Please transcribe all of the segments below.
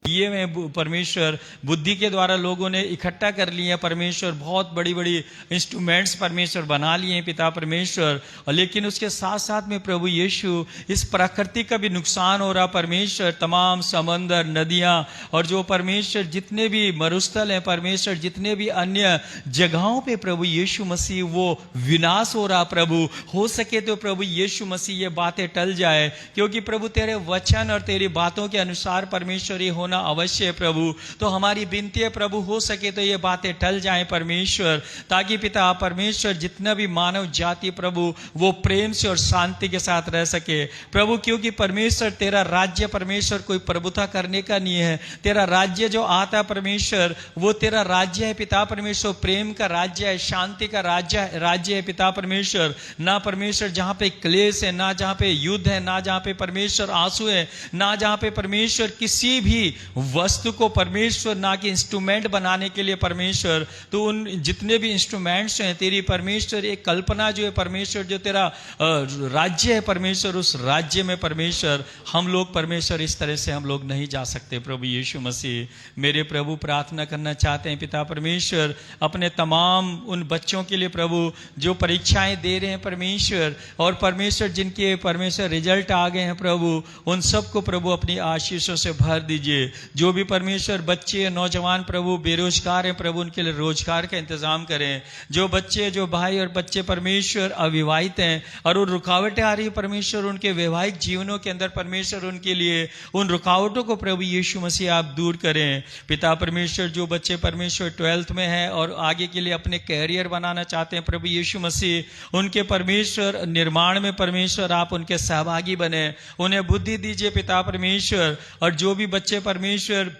ये में परमेश्वर बुद्धि के द्वारा लोगों ने इकट्ठा कर लिए हैं परमेश्वर, बहुत बड़ी बड़ी इंस्ट्रूमेंट्स परमेश्वर बना लिए हैं पिता परमेश्वर। और लेकिन उसके साथ साथ में प्रभु यीशु इस प्रकृति का भी नुकसान हो रहा परमेश्वर, तमाम समंदर नदियां और जो परमेश्वर जितने भी मरुस्थल हैं परमेश्वर, जितने भी अन्य जगहों पे प्रभु यीशु मसीह वो विनाश हो रहा प्रभु। हो सके तो प्रभु यीशु मसीह ये बातें टल जाए, क्योंकि प्रभु तेरे वचन और तेरी बातों के अनुसार परमेश्वर ये होना अवश्य है प्रभु। तो हमारी विनती है प्रभु, हो सके तो ये बातें टल जाएं परमेश्वर, ताकि पिता परमेश्वर जितना भी मानव जाति प्रभु वो प्रेम से और शांति के साथ रह सके प्रभु। क्योंकि परमेश्वर तेरा राज्य परमेश्वर कोई प्रभुता करने का नहीं है, तेरा राज्य जो आता परमेश्वर वो तेरा राज्य है पिता परमेश्वर, प्रेम का राज्य है, शांति का राज्य है पिता परमेश्वर। ना परमेश्वर जहां पे क्लेश है, ना जहां पे युद्ध है, ना जहां पे परमेश्वर आंसू है, ना जहां पे परमेश्वर किसी भी वस्तु को परमेश्वर ना कि इंस्ट्रूमेंट बनाने के लिए परमेश्वर, तो उन जितने भी इंस्ट्रूमेंट्स हैं तेरी परमेश्वर एक कल्पना जो है परमेश्वर, जो तेरा राज्य है परमेश्वर, उस राज्य में परमेश्वर हम लोग परमेश्वर इस तरह से हम लोग नहीं जा सकते प्रभु यीशु मसीह। मेरे प्रभु प्रार्थना करना चाहते हैं पिता परमेश्वर अपने तमाम उन बच्चों के लिए प्रभु जो परीक्षाएं दे रहे हैं परमेश्वर, और परमेश्वर जिनके परमेश्वर रिजल्ट आ गए हैं प्रभु, उन सबको प्रभु अपनी आशीषों से भर दीजिए। जो भी परमेश्वर बच्चे नौजवान प्रभु बेरोजगार हैं प्रभु, उनके लिए रोजगार का इंतजाम करें। जो बच्चे जो भाई और बच्चे परमेश्वर अविवाहित हैं और उन रुकावटें आ रही है परमेश्वर उनके वैवाहिक जीवनों के अंदर परमेश्वर, उनके लिए उन रुकावटों को प्रभु यीशु मसीह आप दूर करें पिता परमेश्वर। जो बच्चे परमेश्वर 12th में हैं और आगे के लिए अपने कैरियर बनाना चाहते हैं प्रभु यीशु मसीह, उनके परमेश्वर निर्माण में परमेश्वर आप उनके सहभागी बने, उन्हें बुद्धि दीजिए पिता परमेश्वर। और जो भी बच्चे परमेश्वर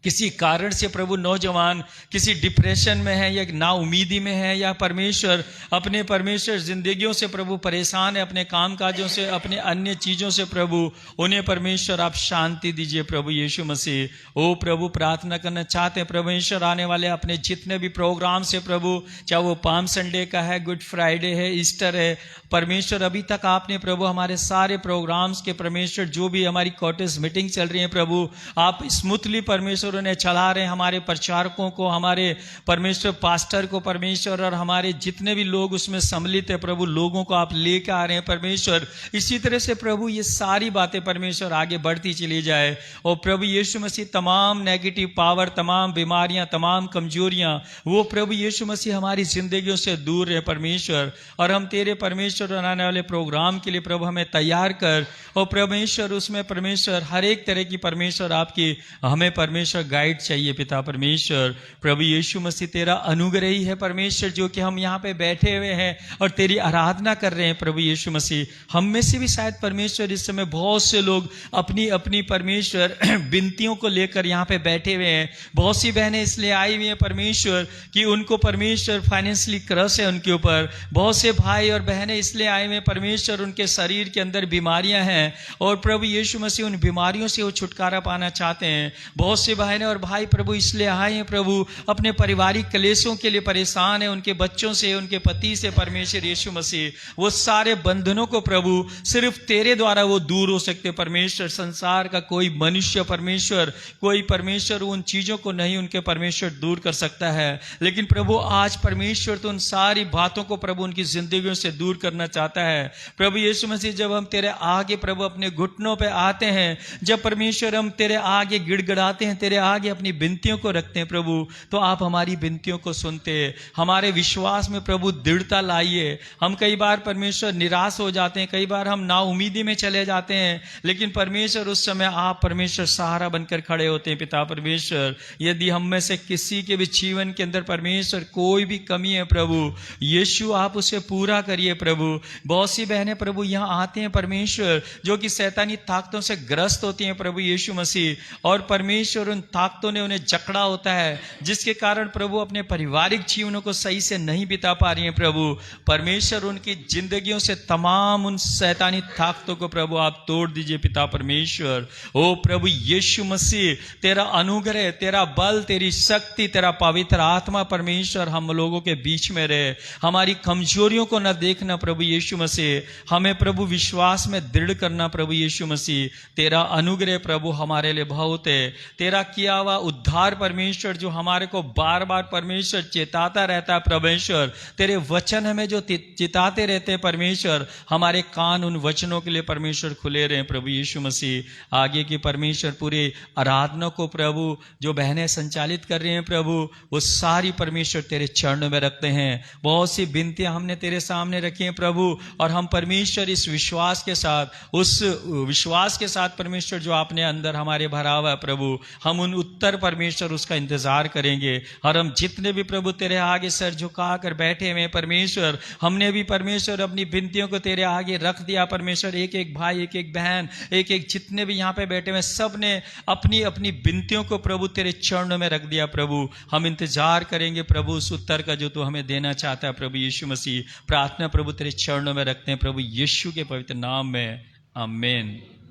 किसी कारण से प्रभु नौजवान किसी डिप्रेशन में है या ना उम्मीदी में है, या परमेश्वर अपने परमेश्वर जिंदगियों से प्रभु परेशान है, अपने काम काजों से अपने अन्य चीज़ों से प्रभु, उन्हें परमेश्वर आप शांति दीजिए प्रभु यीशु मसीह। ओ प्रभु प्रार्थना करना चाहते हैं परमेश्वर आने वाले अपने जितने भी प्रोग्राम से प्रभु, चाहे वो पाम संडे का है, गुड फ्राइडे है, ईस्टर है परमेश्वर, अभी तक आपने प्रभु हमारे सारे प्रोग्राम्स के परमेश्वर जो भी हमारी कॉटेज मीटिंग चल रही है प्रभु, आप स्मूथली परमेश्वर उन्हें चला रहे हैं। हमारे प्रचारकों को, हमारे परमेश्वर पास्टर को परमेश्वर, और हमारे जितने भी लोग उसमें सम्मिलित है प्रभु, लोगों को आप लेकर आ रहे हैं परमेश्वर। इसी तरह से प्रभु ये सारी बातें परमेश्वर आगे बढ़ती चली जाए, और प्रभु यीशु मसीह तमाम नेगेटिव पावर, तमाम बीमारियां, तमाम कमजोरियां वो प्रभु यीशु मसीह हमारी जिंदगियों से दूर रहे परमेश्वर। और हम तेरे परमेश्वर आने वाले प्रोग्राम के लिए प्रभु हमें तैयार कर, और परमेश्वर उसमें परमेश्वर हर एक तरह की परमेश्वर आपकी हमें परमेश्वर गाइड चाहिए पिता परमेश्वर। प्रभु यीशु मसीह तेरा अनुग्रह ही है परमेश्वर, जो कि हम यहाँ पे बैठे हुए हैं और तेरी आराधना कर रहे हैं प्रभु यीशु मसीह। हम में से भी शायद परमेश्वर इस समय बहुत से लोग अपनी अपनी परमेश्वर विनतियों को लेकर यहाँ पे बैठे हुए हैं। बहुत सी बहनें इसलिए आई हुई हैं परमेश्वर कि उनको परमेश्वर फाइनेंशियली क्रस है उनके ऊपर। बहुत से भाई और बहनें इसलिए आए हुए हैं परमेश्वर, उनके शरीर के अंदर बीमारियां हैं और प्रभु यीशु मसीह उन बीमारियों से वो छुटकारा पाना चाहते हैं। बहुत से बहनें और भाई प्रभु इसलिए आए हैं प्रभु, अपने पारिवारिक क्लेशों के लिए परेशान है, उनके बच्चों से, उनके पति से परमेश्वर यीशु मसीह, वो सारे बंधनों को प्रभु सिर्फ तेरे द्वारा वो दूर हो सकते परमेश्वर। संसार का कोई मनुष्य परमेश्वर, कोई परमेश्वर उन चीजों को नहीं उनके परमेश्वर दूर कर सकता है, लेकिन प्रभु आज परमेश्वर तो उन सारी बातों को प्रभु उनकी जिंदगियों से दूर करना चाहता है। प्रभु यीशु मसीह जब हम तेरे आगे प्रभु अपने घुटनों पे आते हैं, जब परमेश्वर हम तेरे आगे गिड़गिड़ाते हैं, तेरे आगे अपनी विनतियों को रखते हैं प्रभु, तो आप हमारी विनतियों को सुनते हैं। हमारे विश्वास में प्रभु दृढ़ता लाइए। हम कई बार परमेश्वर निराश हो जाते हैं, कई बार हम नाउमीदी में चले जाते हैं, लेकिन परमेश्वर उस समय आप परमेश्वर सहारा बनकर खड़े होते हैं पिता परमेश्वर। यदि हम में से किसी के भी जीवन के अंदर परमेश्वर कोई भी कमी है प्रभु यीशु आप उसे पूरा करिए प्रभु। बहुत सी बहनें प्रभु यहाँ आते हैं परमेश्वर जो कि शैतानी ताकतों से ग्रस्त होती हैं प्रभु यीशु मसीह, और परमेश्वर उन ताकतों ने उन्हें जकड़ा होता है, जिसके कारण प्रभु अपने पारिवारिक जीवनों को सही से नहीं बिता पा रही हैं प्रभु। परमेश्वर उनकी जिंदगियों से तमाम उन शैतानी ताकतों को प्रभु आप तोड़ दीजिए पिता परमेश्वर। ओ प्रभु यीशु मसीह, तेरा अनुग्रह, तेरा बल, तेरी शक्ति, तेरा पवित्र आत्मा परमेश्वर हम लोगों के बीच में रहे। हमारी कमजोरियों को न देखना प्रभु यीशु मसीह, हमें प्रभु विश्वास में दृढ़ करना प्रभु यीशु मसीह। तेरा अनुग्रह प्रभु हमारे लिए बहुत है। तेरा किया हुआ उद्धार परमेश्वर जो हमारे को बार बार परमेश्वर चेताता रहता है परमेश्वर, तेरे वचन हमें जो चिताते रहते हैं परमेश्वर, हमारे कान उन वचनों के लिए परमेश्वर खुले रहे प्रभु यीशु मसीह। आगे की परमेश्वर पूरे आराधना को प्रभु जो बहनें संचालित कर रही हैं प्रभु, वो सारी परमेश्वर तेरे चरणों में रखते हैं। बहुत सी विनतियां हमने तेरे सामने रखी हैं प्रभु, और हम परमेश्वर इस विश्वास के साथ, उस विश्वास के साथ परमेश्वर जो आपने अंदर हमारे भरा हुआ है प्रभु, हम उन उत्तर परमेश्वर उसका इंतजार करेंगे। और हम जितने भी प्रभु तेरे आगे सर झुका कर बैठे हुए परमेश्वर, हमने भी परमेश्वर अपनी विनतियों को तेरे आगे रख दिया परमेश्वर। एक एक भाई, एक एक बहन, एक एक जितने भी यहाँ पे बैठे हुए सब ने अपनी अपनी विनतियों को प्रभु तेरे चरणों में रख दिया प्रभु। हम इंतजार करेंगे प्रभु उस उत्तर का जो तू हमें देना चाहता है प्रभु यीशु मसीह। प्रार्थना प्रभु तेरे चरणों में रखते हैं प्रभु यीशु के पवित्र नाम में, आमीन।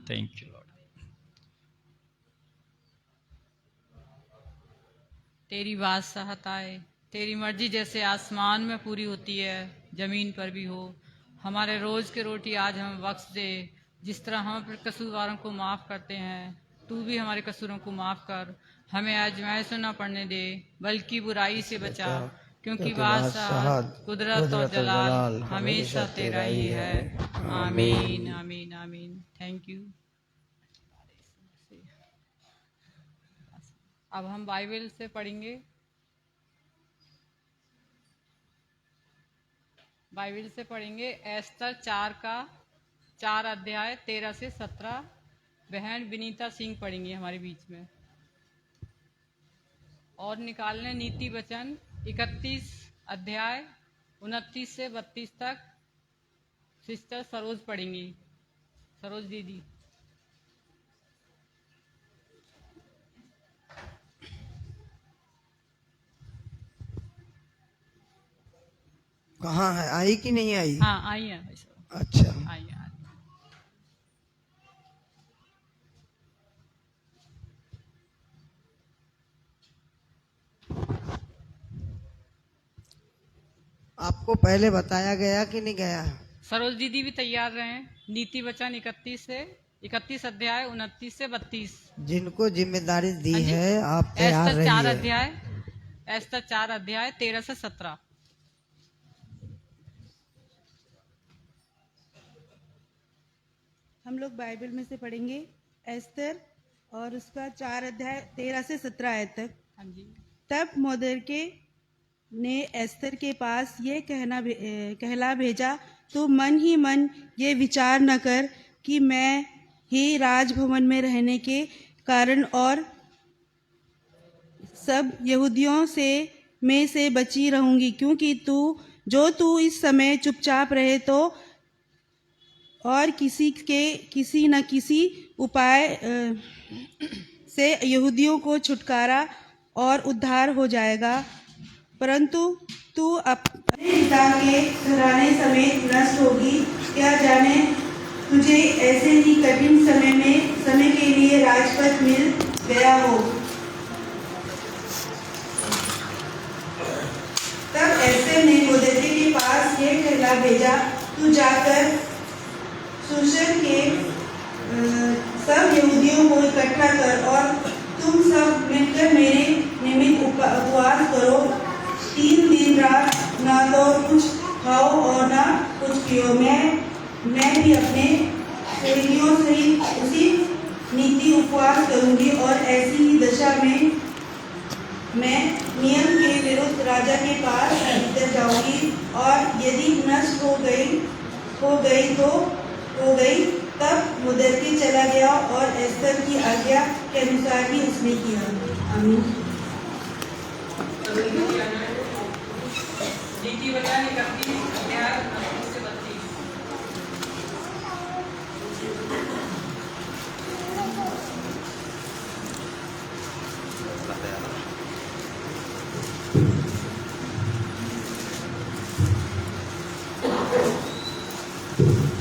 Thank you. तेरी बादशाहत आए, तेरी मर्जी जैसे आसमान में पूरी होती है जमीन पर भी हो। हमारे रोज की रोटी आज हमें बख्श दे, जिस तरह हम अपने कसूरवारों को माफ करते हैं, तू भी हमारे कसूरों को माफ कर। हमें आजमाइश न पड़ने दे, बल्कि बुराई से बचा, क्योंकि बादशाह, कुदरत और जलाल हमेशा तेरा ही है। आमीन आमीन आमीन। Thank you. अब हम बाइबल से पढ़ेंगे। बाइबल से पढ़ेंगे एस्तर 4 अध्याय 13 से 17। बहन विनीता सिंह पढ़ेंगी हमारे बीच में। और निकालने नीति वचन 31 अध्याय 29 से 32 तक सिस्टर सरोज पढ़ेंगी। सरोज दीदी। कहाँ है, आई कि नहीं आई? हाँ आई है। अच्छा आई है। आपको पहले बताया गया कि नहीं गया? सरोज दीदी भी तैयार रहे। नीति वचन 31 अध्याय 29 से 32। जिनको जिम्मेदारी दी है आप तैयार रहिए। एस्तर 4 अध्याय 13 से 17। हम लोग बाइबल में से पढ़ेंगे एस्तर और उसका 4 अध्याय 13 से 17 आयत तक। हाँ जी। तब मोर्देकै ने एस्तर के पास ये कहला भेजा, तू मन ही मन ये विचार न कर कि मैं ही राजभवन में रहने के कारण और सब यहूदियों में से बची रहूंगी, क्योंकि तू इस समय चुपचाप रहे तो और किसी न किसी उपाय से यहूदियों को छुटकारा और उद्धार हो जाएगा, परंतु तू अपने पिता के घराने समेत नष्ट होगी। क्या जाने तुझे ऐसे ही कठिन समय के लिए राजपद मिल गया हो। तब एस्तर ने मोर्देकै के पास ये कहला भेजा, तू जाकर सूशन के सब यहूदियों को इकट्ठा कर और तुम सब मिलकर मेरे निमित्त उपवास करो। 3 दिन रात ना तो कुछ खाओ और ना कुछ पियो। मैं भी अपने सहयोगियों सहित उसी नीति उपवास करूंगी और ऐसी ही दशा में मैं नियम के विरुद्ध राजा के पास भीतर जाऊंगी, और यदि नष्ट हो गई तब मोर्देकै चला गया और एस्तर की आज्ञा के अनुसार ही उसने किया। आमीन। नीति वचन 31 अध्याय 29 से 32।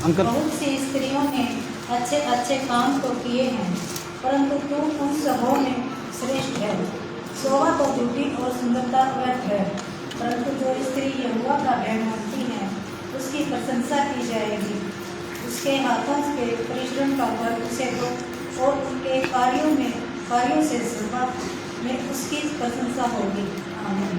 अंकल बहुत सी स्त्रियों ने अच्छे अच्छे काम तो किए हैं, परंतु तू उन सबों में श्रेष्ठ है। शोभा तो ब्यूटी और सुंदरता व्यर्थ है, परंतु जो स्त्री यहोवा का भय मानती है उसकी प्रशंसा की जाएगी। उसके हाथों के परिश्रम का फल उसे दो और उनके कार्यों से सभा में उसकी प्रशंसा होगी। आमीन।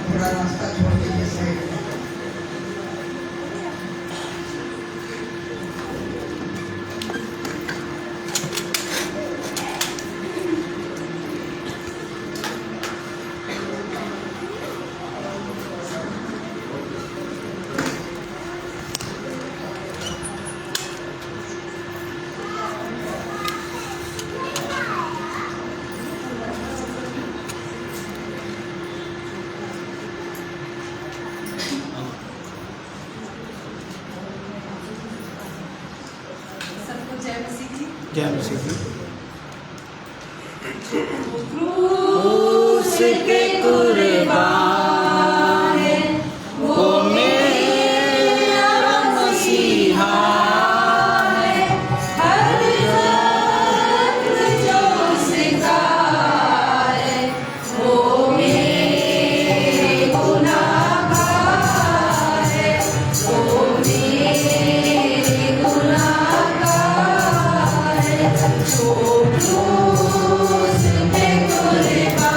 थोड़ा रास्ता छोड़ दीजिए साइड में। सबको जय मसीह की। जय मसीह की। क्रूस के कुर्बान वो मेरा मसीहा है, हर वक्त जो सिखाए वो मेरे गुनाहगार है, वो मेरे गुनाहगार है, जो क्रूस पे कुर्बान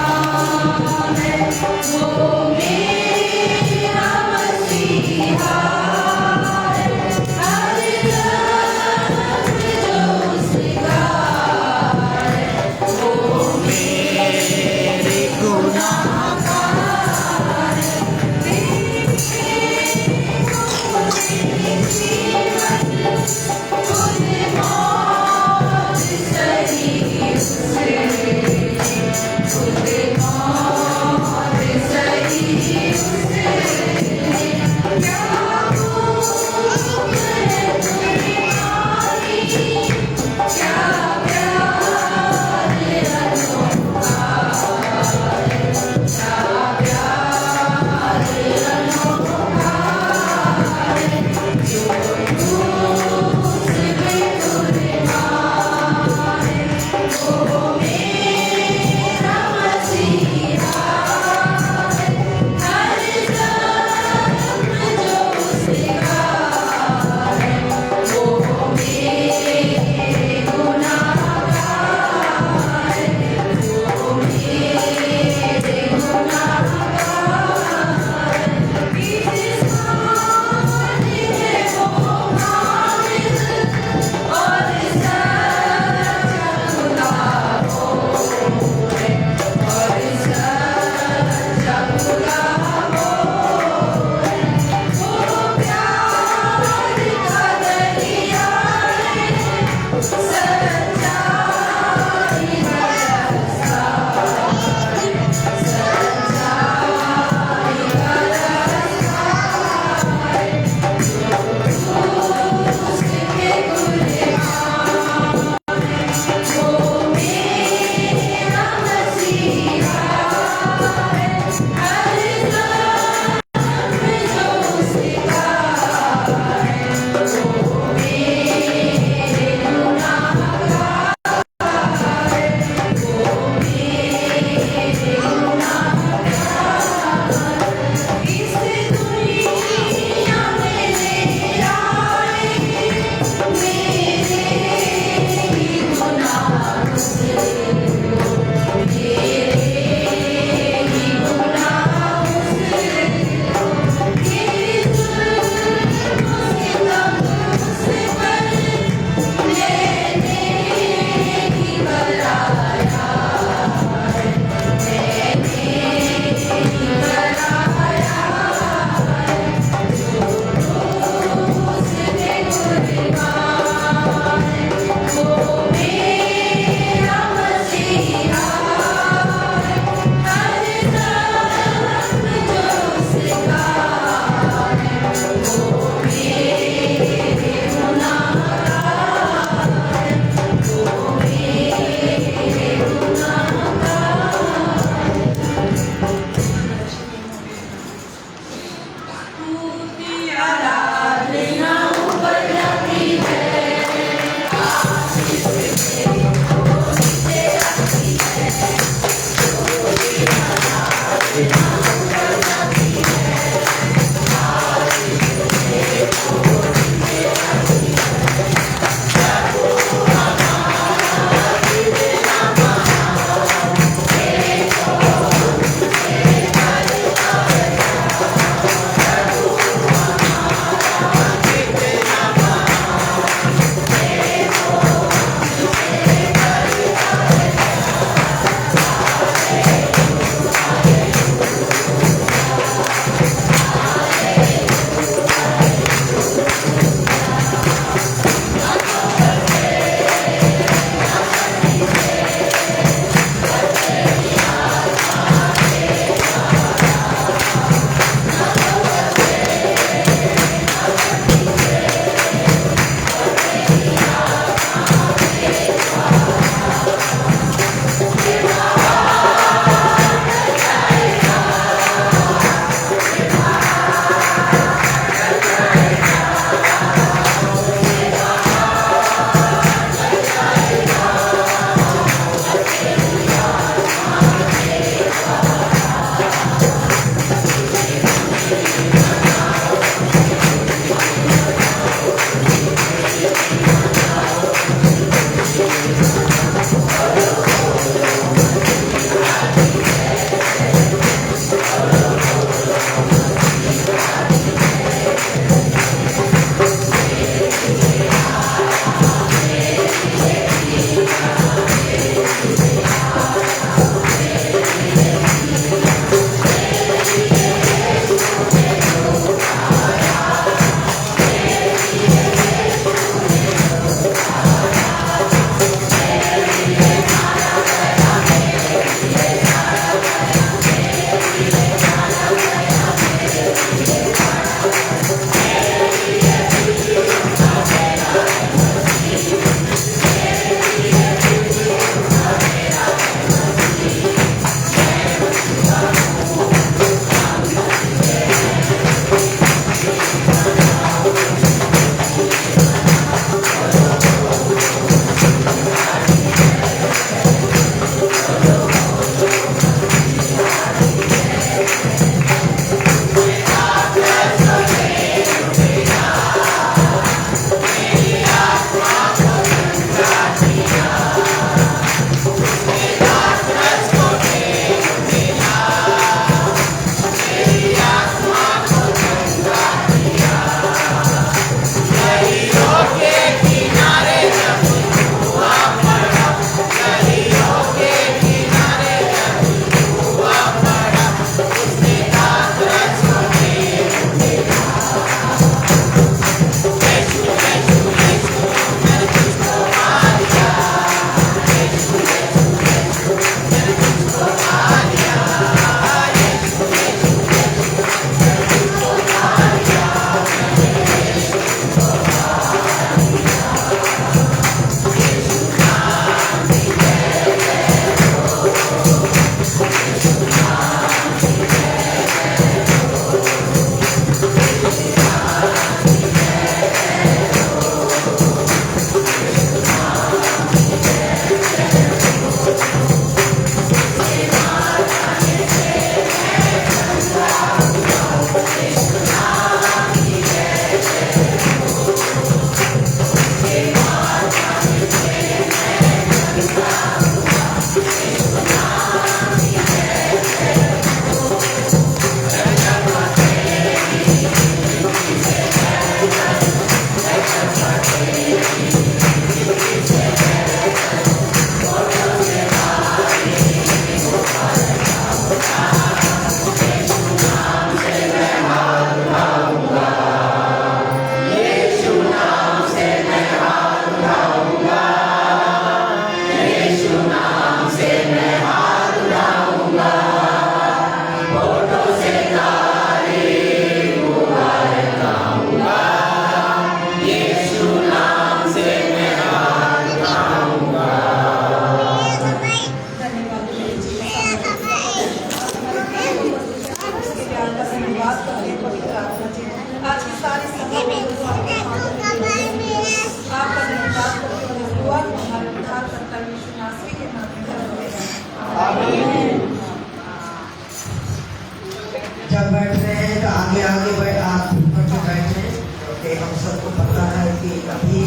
जब बैठ रहे हैं तो आगे आगे बैठ आप ऊपर से बैठे, क्योंकि हम सबको पता है कि अभी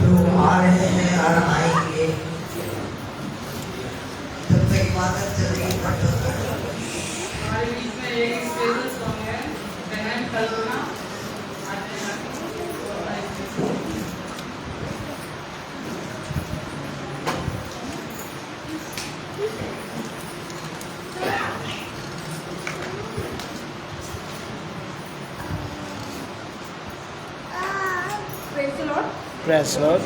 लोग आ रहे हैं और आएंगे। जब तक इबादत चल रही है तब तक हमारे बीच में एक स्पेशल सॉन्ग है, बहन कल्पना। Press Lord.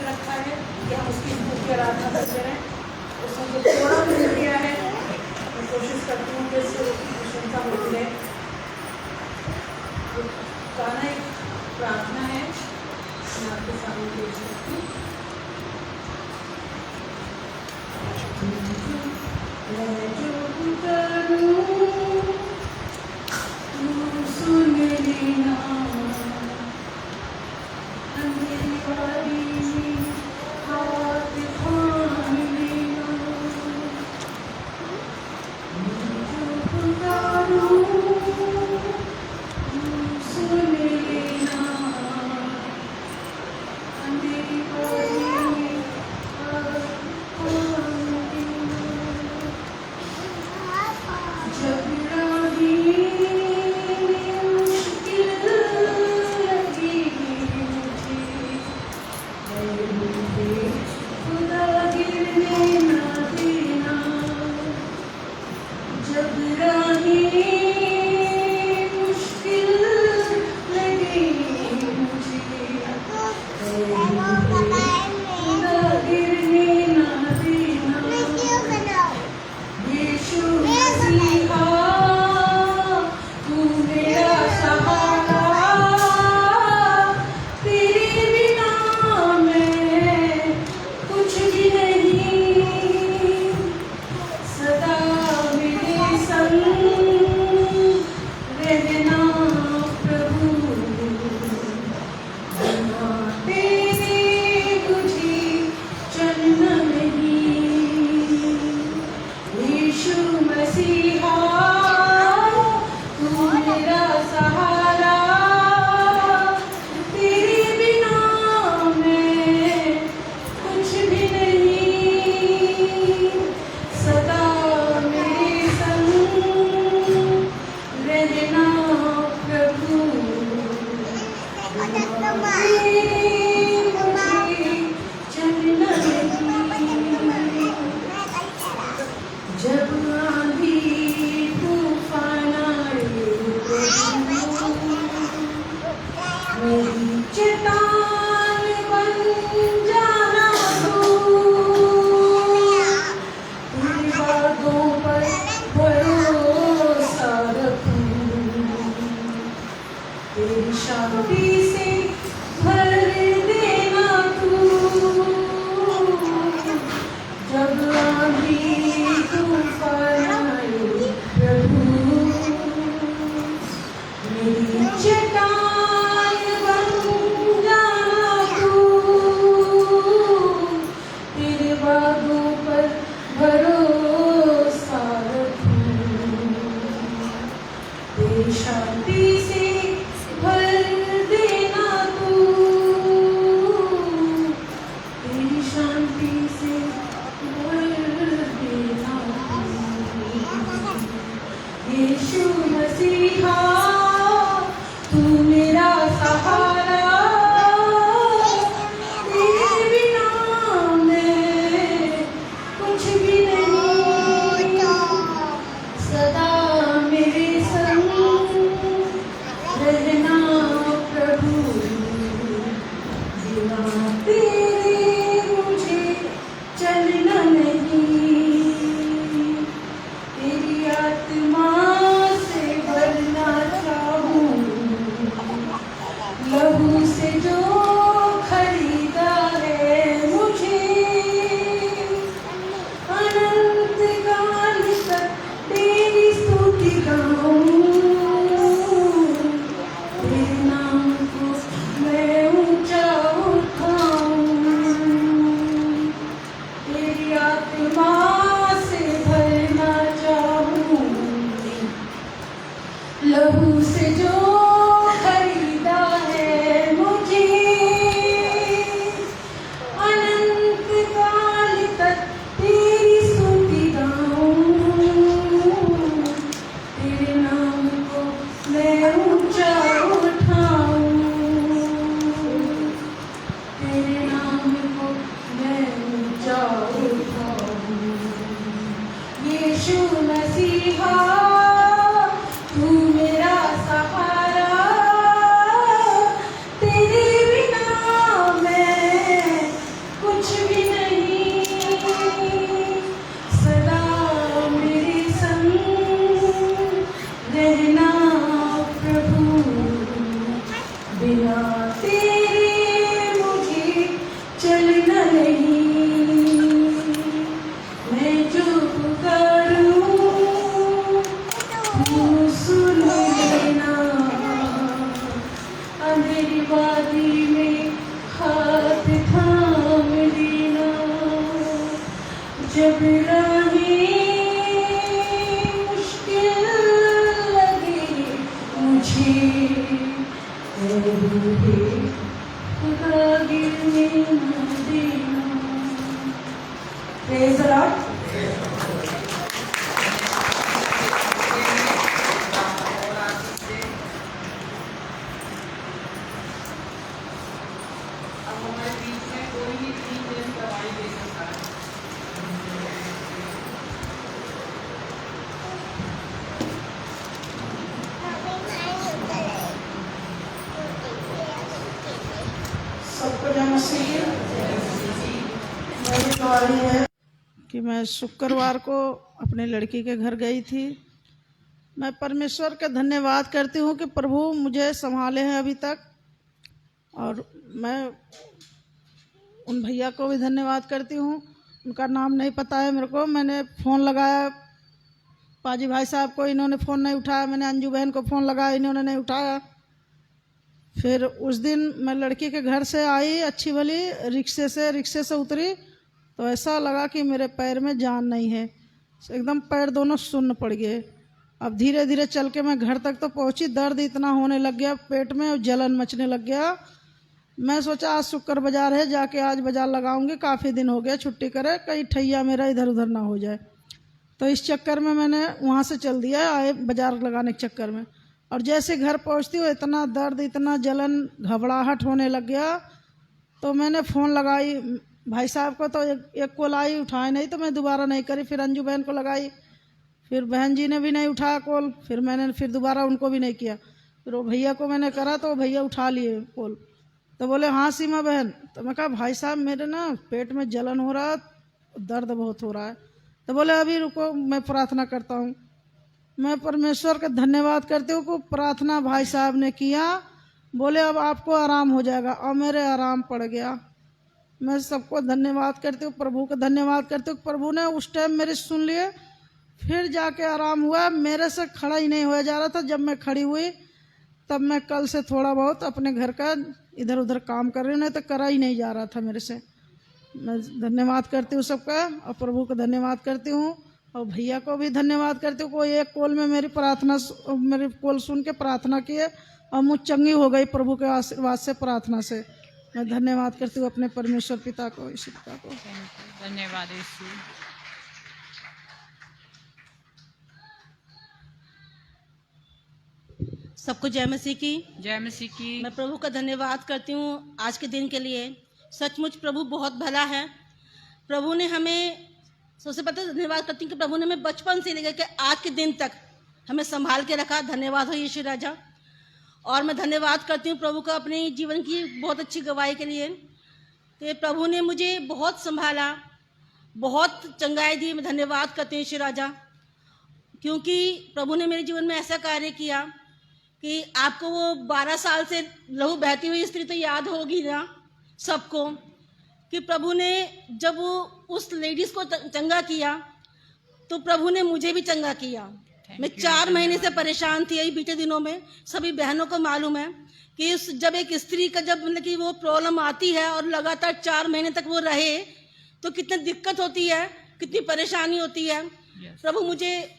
रखा है कि हम उसकी भूख की आराधना करते रहें। उसमें जो थोड़ा मिल गया है मैं कोशिश करती हूँ कि इससे प्रशंसा होती रहे। तो गाना एक प्रार्थना है, मैं आपके सामने पेश करती हूँ। मैं जो करूँ तू सुन लेना, अंधेरी वाली हाथ थाम लेना। मैं जो पुकारूं तू सुन लेना, अंधेरी वाली हाथ थाम लेना। जब यीशु मसीहा तू मेरा सहारा, तेरे बिना मैं कुछ भी नहीं, सदा मेरे संग रहना प्रभु, बिना तेरे मुझे चलना नहीं। मैं जो पुकारूं तू सुन लेना, अंधेरी वादी में हाथ थाम लेना, जब राहें मुश्किल लगे मुझे, खुदा गिरने न देना। Praise the Lord. सबको जय मसीह। मेरी कहानी है कि मैं शुक्रवार को अपने लड़की के घर गई थी। मैं परमेश्वर का धन्यवाद करती हूँ कि प्रभु मुझे संभाले हैं अभी तक, और मैं उन भैया को भी धन्यवाद करती हूँ। उनका नाम नहीं पता है मेरे को। मैंने फ़ोन लगाया पाजी भाई साहब को, इन्होंने फ़ोन नहीं उठाया। मैंने अंजू बहन को फ़ोन लगाया, इन्होंने नहीं उठाया। फिर उस दिन मैं लड़की के घर से आई अच्छी भली, रिक्शे से उतरी तो ऐसा लगा कि मेरे पैर में जान नहीं है, एकदम पैर दोनों सुन्न पड़ गए। अब धीरे धीरे चल के मैं घर तक तो पहुंची, दर्द इतना होने लग गया पेट में और जलन मचने लग गया। मैं सोचा आज शुक्र बाजार है, जाके आज बाजार लगाऊंगी, काफ़ी दिन हो गए छुट्टी करे, कहीं ठैया मेरा इधर उधर ना हो जाए। तो इस चक्कर में मैंने वहाँ से चल दिया आए बाजार लगाने के चक्कर में। और जैसे घर पहुँचती हूँ इतना दर्द, इतना जलन, घबराहट होने लग गया। तो मैंने फ़ोन लगाई भाई साहब को, तो एक कॉल आई, उठाए नहीं, तो मैं दोबारा नहीं करी। फिर अंजू बहन को लगाई, फिर बहन जी ने भी नहीं उठाया कॉल, फिर मैंने फिर दोबारा उनको भी नहीं किया। फिर वो भैया को मैंने करा तो भैया उठा लिए कॉल। तो बोले हाँ सीमा बहन। तो मैं कहा भाई साहब मेरे ना पेट में जलन हो रहा, दर्द बहुत हो रहा है। तो बोले अभी रुको मैं प्रार्थना करता हूँ। मैं परमेश्वर का धन्यवाद करती हूँ कि प्रार्थना भाई साहब ने किया, बोले अब आपको आराम हो जाएगा, और मेरे आराम पड़ गया। मैं सबको धन्यवाद करती हूँ, प्रभु का धन्यवाद करती हूँ। प्रभु ने उस टाइम मेरी सुन लिए, फिर जाके आराम हुआ। मेरे से खड़ा ही नहीं होया जा रहा था। जब मैं खड़ी हुई तब मैं कल से थोड़ा बहुत अपने घर का इधर उधर काम कर रही हूँ, नहीं तो करा ही नहीं जा रहा था मेरे से। मैं धन्यवाद करती हूँ सबका, और प्रभु का धन्यवाद करती हूँ, और भैया को भी धन्यवाद करती हूँ। कोई एक कॉल में मेरी कॉल सुन के प्रार्थना की है और मुझ चंगी हो गई प्रभु के आशीर्वाद से, प्रार्थना से। मैं धन्यवाद करती हूँ अपने परमेश्वर पिता को, ईश्वर पिता को। धन्यवाद यीशु। सबको जय मसीह की। जय मसीह की। मैं प्रभु का धन्यवाद करती हूँ आज के दिन के लिए। सचमुच प्रभु बहुत भला है। प्रभु ने हमें, सबसे पहले धन्यवाद करती हूँ कि प्रभु ने हमें बचपन से लेकर के आज के दिन तक हमें संभाल के रखा। धन्यवाद हो यीशु राजा। और मैं धन्यवाद करती हूँ प्रभु का अपने जीवन की बहुत अच्छी गवाही के लिए कि प्रभु ने मुझे बहुत संभाला, बहुत चंगाई दी। मैं धन्यवाद करती हूँ यीशु राजा, क्योंकि प्रभु ने मेरे जीवन में ऐसा कार्य किया कि आपको वो 12 साल से लहू बहती हुई स्त्री तो याद होगी ना सबको, कि प्रभु ने जब वो उस लेडीज को चंगा किया तो प्रभु ने मुझे भी चंगा किया। मैं 4 महीने से परेशान थी यही बीते दिनों में। सभी बहनों को मालूम है कि जब एक स्त्री का जब मतलब कि वो प्रॉब्लम आती है और लगातार 4 महीने तक वो रहे तो कितनी दिक्कत होती है, कितनी परेशानी होती है। प्रभु मुझे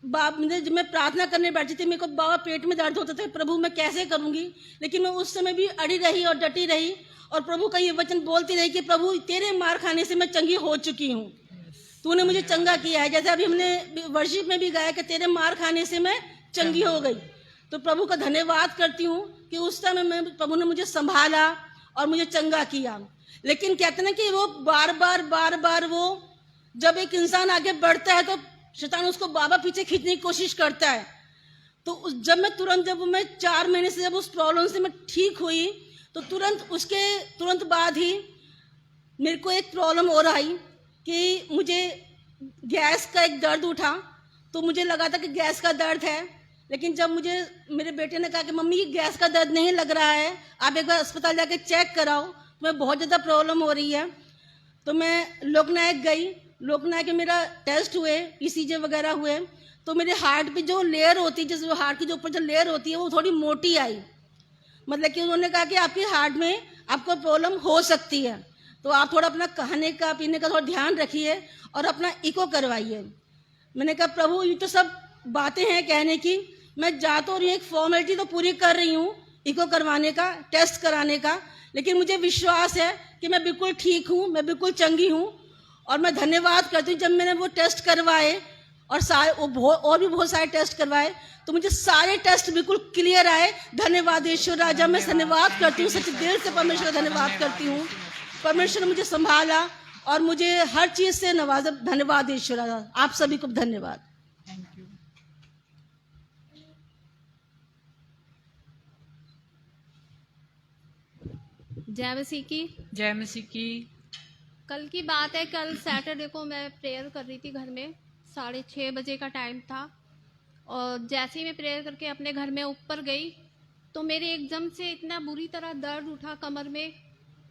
जब मैं प्रार्थना करने बैठी थी, मेरे को बाबा पेट में दर्द होता था, प्रभु मैं कैसे करूंगी, लेकिन मैं उस समय भी अड़ी रही और डटी रही और प्रभु का ये वचन बोलती रही कि प्रभु तेरे मार खाने से मैं चंगी हो चुकी हूँ, तूने मुझे चंगा किया है। जैसे अभी हमने वर्शिप में भी गाया कि तेरे मार खाने से मैं चंगी हो गई। तो प्रभु का धन्यवाद करती हूँ कि उस समय में प्रभु ने मुझे संभाला और मुझे चंगा किया। लेकिन कहते ना कि वो बार बार वो जब एक इंसान आगे बढ़ता है तो शैतान उसको बाबा पीछे खींचने की कोशिश करता है। तो जब मैं 4 महीने से जब उस प्रॉब्लम से मैं ठीक हुई, तो तुरंत बाद ही मेरे को एक प्रॉब्लम और आई कि मुझे गैस का एक दर्द उठा। तो मुझे लगा था कि गैस का दर्द है, लेकिन जब मुझे मेरे बेटे ने कहा कि मम्मी ये गैस का दर्द नहीं लग रहा है, आप एक बार अस्पताल जाके चेक कराओ, तुम्हें बहुत ज़्यादा प्रॉब्लम हो रही है। तो मैं लोकनायक गई, लोकनायक में मेरा टेस्ट हुए, ECG वगैरह हुए, तो मेरे हार्ट पे जो लेयर होती है, जैसे हार्ट के जो ऊपर जो लेयर होती है वो थोड़ी मोटी आई। मतलब कि उन्होंने कहा कि आपके हार्ट में आपको प्रॉब्लम हो सकती है, तो आप थोड़ा अपना खाने का पीने का थोड़ा ध्यान रखिए और अपना इको करवाइए। मैंने कहा प्रभु ये तो सब बातें हैं कहने की, मैं जा तो रही हूँ, एक फॉर्मेलिटी तो पूरी कर रही हूँ इको करवाने का, टेस्ट कराने का, लेकिन मुझे विश्वास है कि मैं बिल्कुल ठीक हूँ, मैं बिल्कुल चंगी हूँ। और मैं धन्यवाद करती हूँ, जब मैंने वो टेस्ट करवाए और और भी बहुत सारे टेस्ट करवाए, तो मुझे सारे टेस्ट बिल्कुल क्लियर आए। धन्यवाद ईश्वर राजा, मैं धन्यवाद करती हूँ, सच्चे दिल से परमेश्वर का धन्यवाद करती हूँ। परमेश्वर ने मुझे संभाला और मुझे हर चीज से नवाजा। धन्यवाद ईश्वर राजा, आप सभी को धन्यवाद। Thank you. जय मसीह की। जय मसीह की। कल की बात है, कल सैटरडे को मैं प्रेयर कर रही थी घर में, 6:30 बजे का टाइम था। और जैसे ही मैं प्रेयर करके अपने घर में ऊपर गई तो मेरे एकदम से इतना बुरी तरह दर्द उठा कमर में।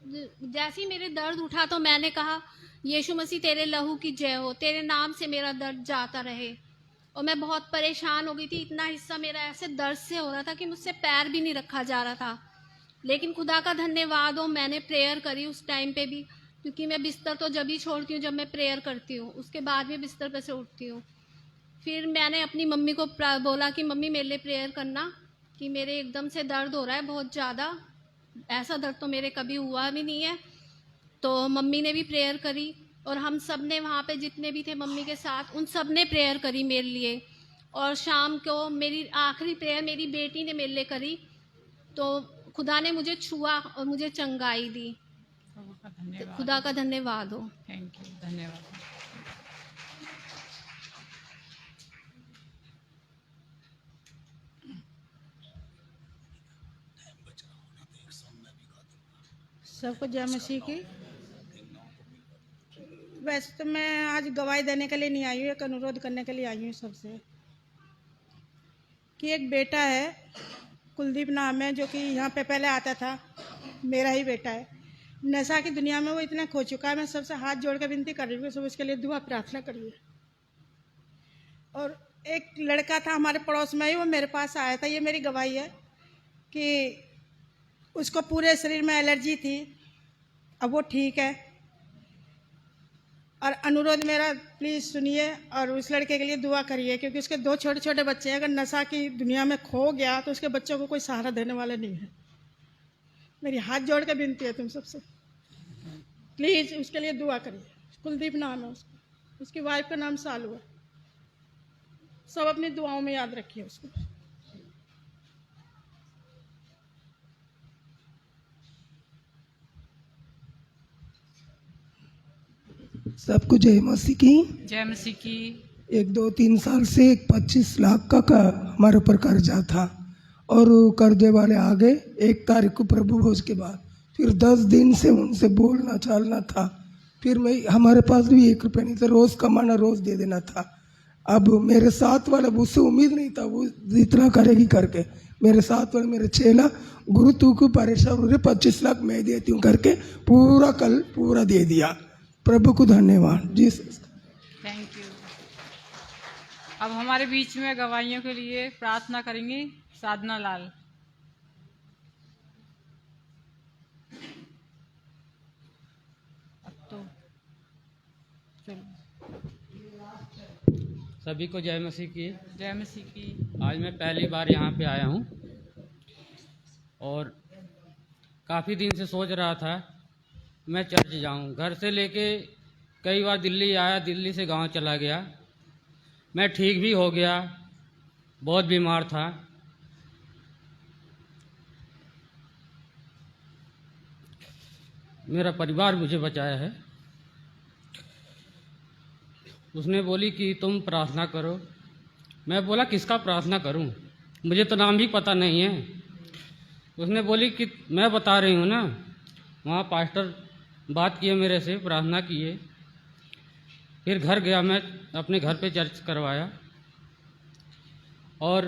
जैसे ही मेरे दर्द उठा तो मैंने कहा यीशु मसीह तेरे लहू की जय हो, तेरे नाम से मेरा दर्द जाता रहे। और मैं बहुत परेशान हो गई थी, इतना हिस्सा मेरा ऐसे दर्द से हो रहा था कि मुझसे पैर भी नहीं रखा जा रहा था। लेकिन खुदा का धन्यवाद हो, मैंने प्रेयर करी उस टाइम पे भी, क्योंकि मैं बिस्तर तो जब ही छोड़ती हूँ जब मैं प्रेयर करती हूँ, उसके बाद भी बिस्तर पे से उठती हूँ। फिर मैंने अपनी मम्मी को बोला कि मम्मी मेरे लिए प्रेयर करना, कि मेरे एकदम से दर्द हो रहा है बहुत ज़्यादा, ऐसा दर्द तो मेरे कभी हुआ भी नहीं है। तो मम्मी ने भी प्रेयर करी और हम सब ने वहाँ पे जितने भी थे मम्मी के साथ, उन सब ने प्रेयर करी मेरे लिए। और शाम को मेरी आखिरी प्रेयर मेरी बेटी ने मेरे लिए करी, तो खुदा ने मुझे छुआ और मुझे चंगाई दी। खुदा का धन्यवाद हो। थैंक यू, धन्यवाद। सबको जय मसीह की। वैसे तो मैं आज गवाही देने के लिए नहीं आई हूँ, एक अनुरोध करने के लिए आई हूँ सबसे, कि एक बेटा है कुलदीप नाम है, जो कि यहाँ पे पहले आता था, मेरा ही बेटा है। नशा की दुनिया में वो इतना खो चुका है। मैं सबसे हाथ जोड़ के विनती कर रही हूँ, सब उसके लिए दुआ प्रार्थना करिए। और एक लड़का था हमारे पड़ोस में ही, वो मेरे पास आया था, ये मेरी गवाही है, कि उसको पूरे शरीर में एलर्जी थी, अब वो ठीक है। और अनुरोध मेरा प्लीज़ सुनिए और उस लड़के के लिए दुआ करिए, क्योंकि उसके 2 छोटे छोटे बच्चे हैं। अगर नशा की दुनिया में खो गया तो उसके बच्चों को कोई सहारा देने वाला नहीं है। मेरी हाथ जोड़ के विनती है तुम सबसे, प्लीज़ उसके लिए दुआ करिए। कुलदीप नाम है उसका, उसकी वाइफ का नाम सालू है। सब अपनी दुआओं में याद रखिए उसको। सबको जय मसीह की। जय मसीह की। 1-2-3 साल से 25 लाख का हमारे ऊपर कर्जा था, और कर्जे वाले आ गए 1 तारीख को प्रभु भोज के बाद। फिर 10 दिन से उनसे बोलना चालना था। फिर हमारे पास भी 1 रुपया नहीं था, रोज़ कमाना रोज़ दे देना था। अब मेरे साथ वाला, उससे उम्मीद नहीं था वो इतना करेगी करके। मेरे साथ वाले मेरे चेला, गुरु तू को परेशान हो रहे, 25 लाख मैं देती हूँ करके पूरा दे दिया। प्रभु को धन्यवाद जी। Thank you. अब हमारे बीच में गवाहियों के लिए प्रार्थना करेंगे साधना लाल। अब तो चलो। सभी को जय मसीह की। जय मसीह की। आज मैं पहली बार यहाँ पे आया हूँ और काफ़ी दिन से सोच रहा था मैं चर्च जाऊँ। घर से लेके कई बार दिल्ली आया, दिल्ली से गांव चला गया। मैं ठीक भी हो गया, बहुत बीमार था। मेरा परिवार मुझे बचाया है। उसने बोली कि तुम प्रार्थना करो। मैं बोला किसका प्रार्थना करूं, मुझे तो नाम भी पता नहीं है। उसने बोली कि मैं बता रही हूँ ना। वहाँ पास्टर बात किए मेरे से, प्रार्थना किए। फिर घर गया, मैं अपने घर पे चर्च करवाया। और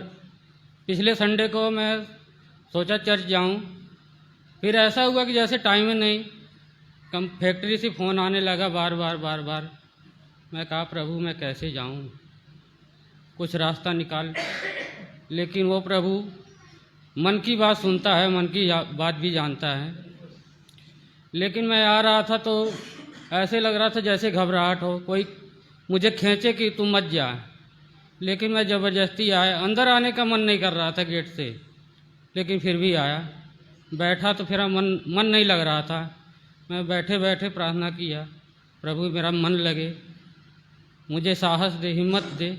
पिछले संडे को मैं सोचा चर्च जाऊं। फिर ऐसा हुआ कि जैसे टाइम ही नहीं, कम फैक्ट्री से फ़ोन आने लगा बार बार। मैं कहा प्रभु मैं कैसे जाऊं, कुछ रास्ता निकाल। लेकिन वो प्रभु मन की बात सुनता है, मन की बात भी जानता है। लेकिन मैं आ रहा था तो ऐसे लग रहा था जैसे घबराहट हो, कोई मुझे खींचे कि तुम मत जा। लेकिन मैं ज़बरदस्ती आया, अंदर आने का मन नहीं कर रहा था गेट से, लेकिन फिर भी आया। बैठा तो फिर मन नहीं लग रहा था। मैं बैठे बैठे प्रार्थना किया, प्रभु मेरा मन लगे, मुझे साहस दे, हिम्मत दे।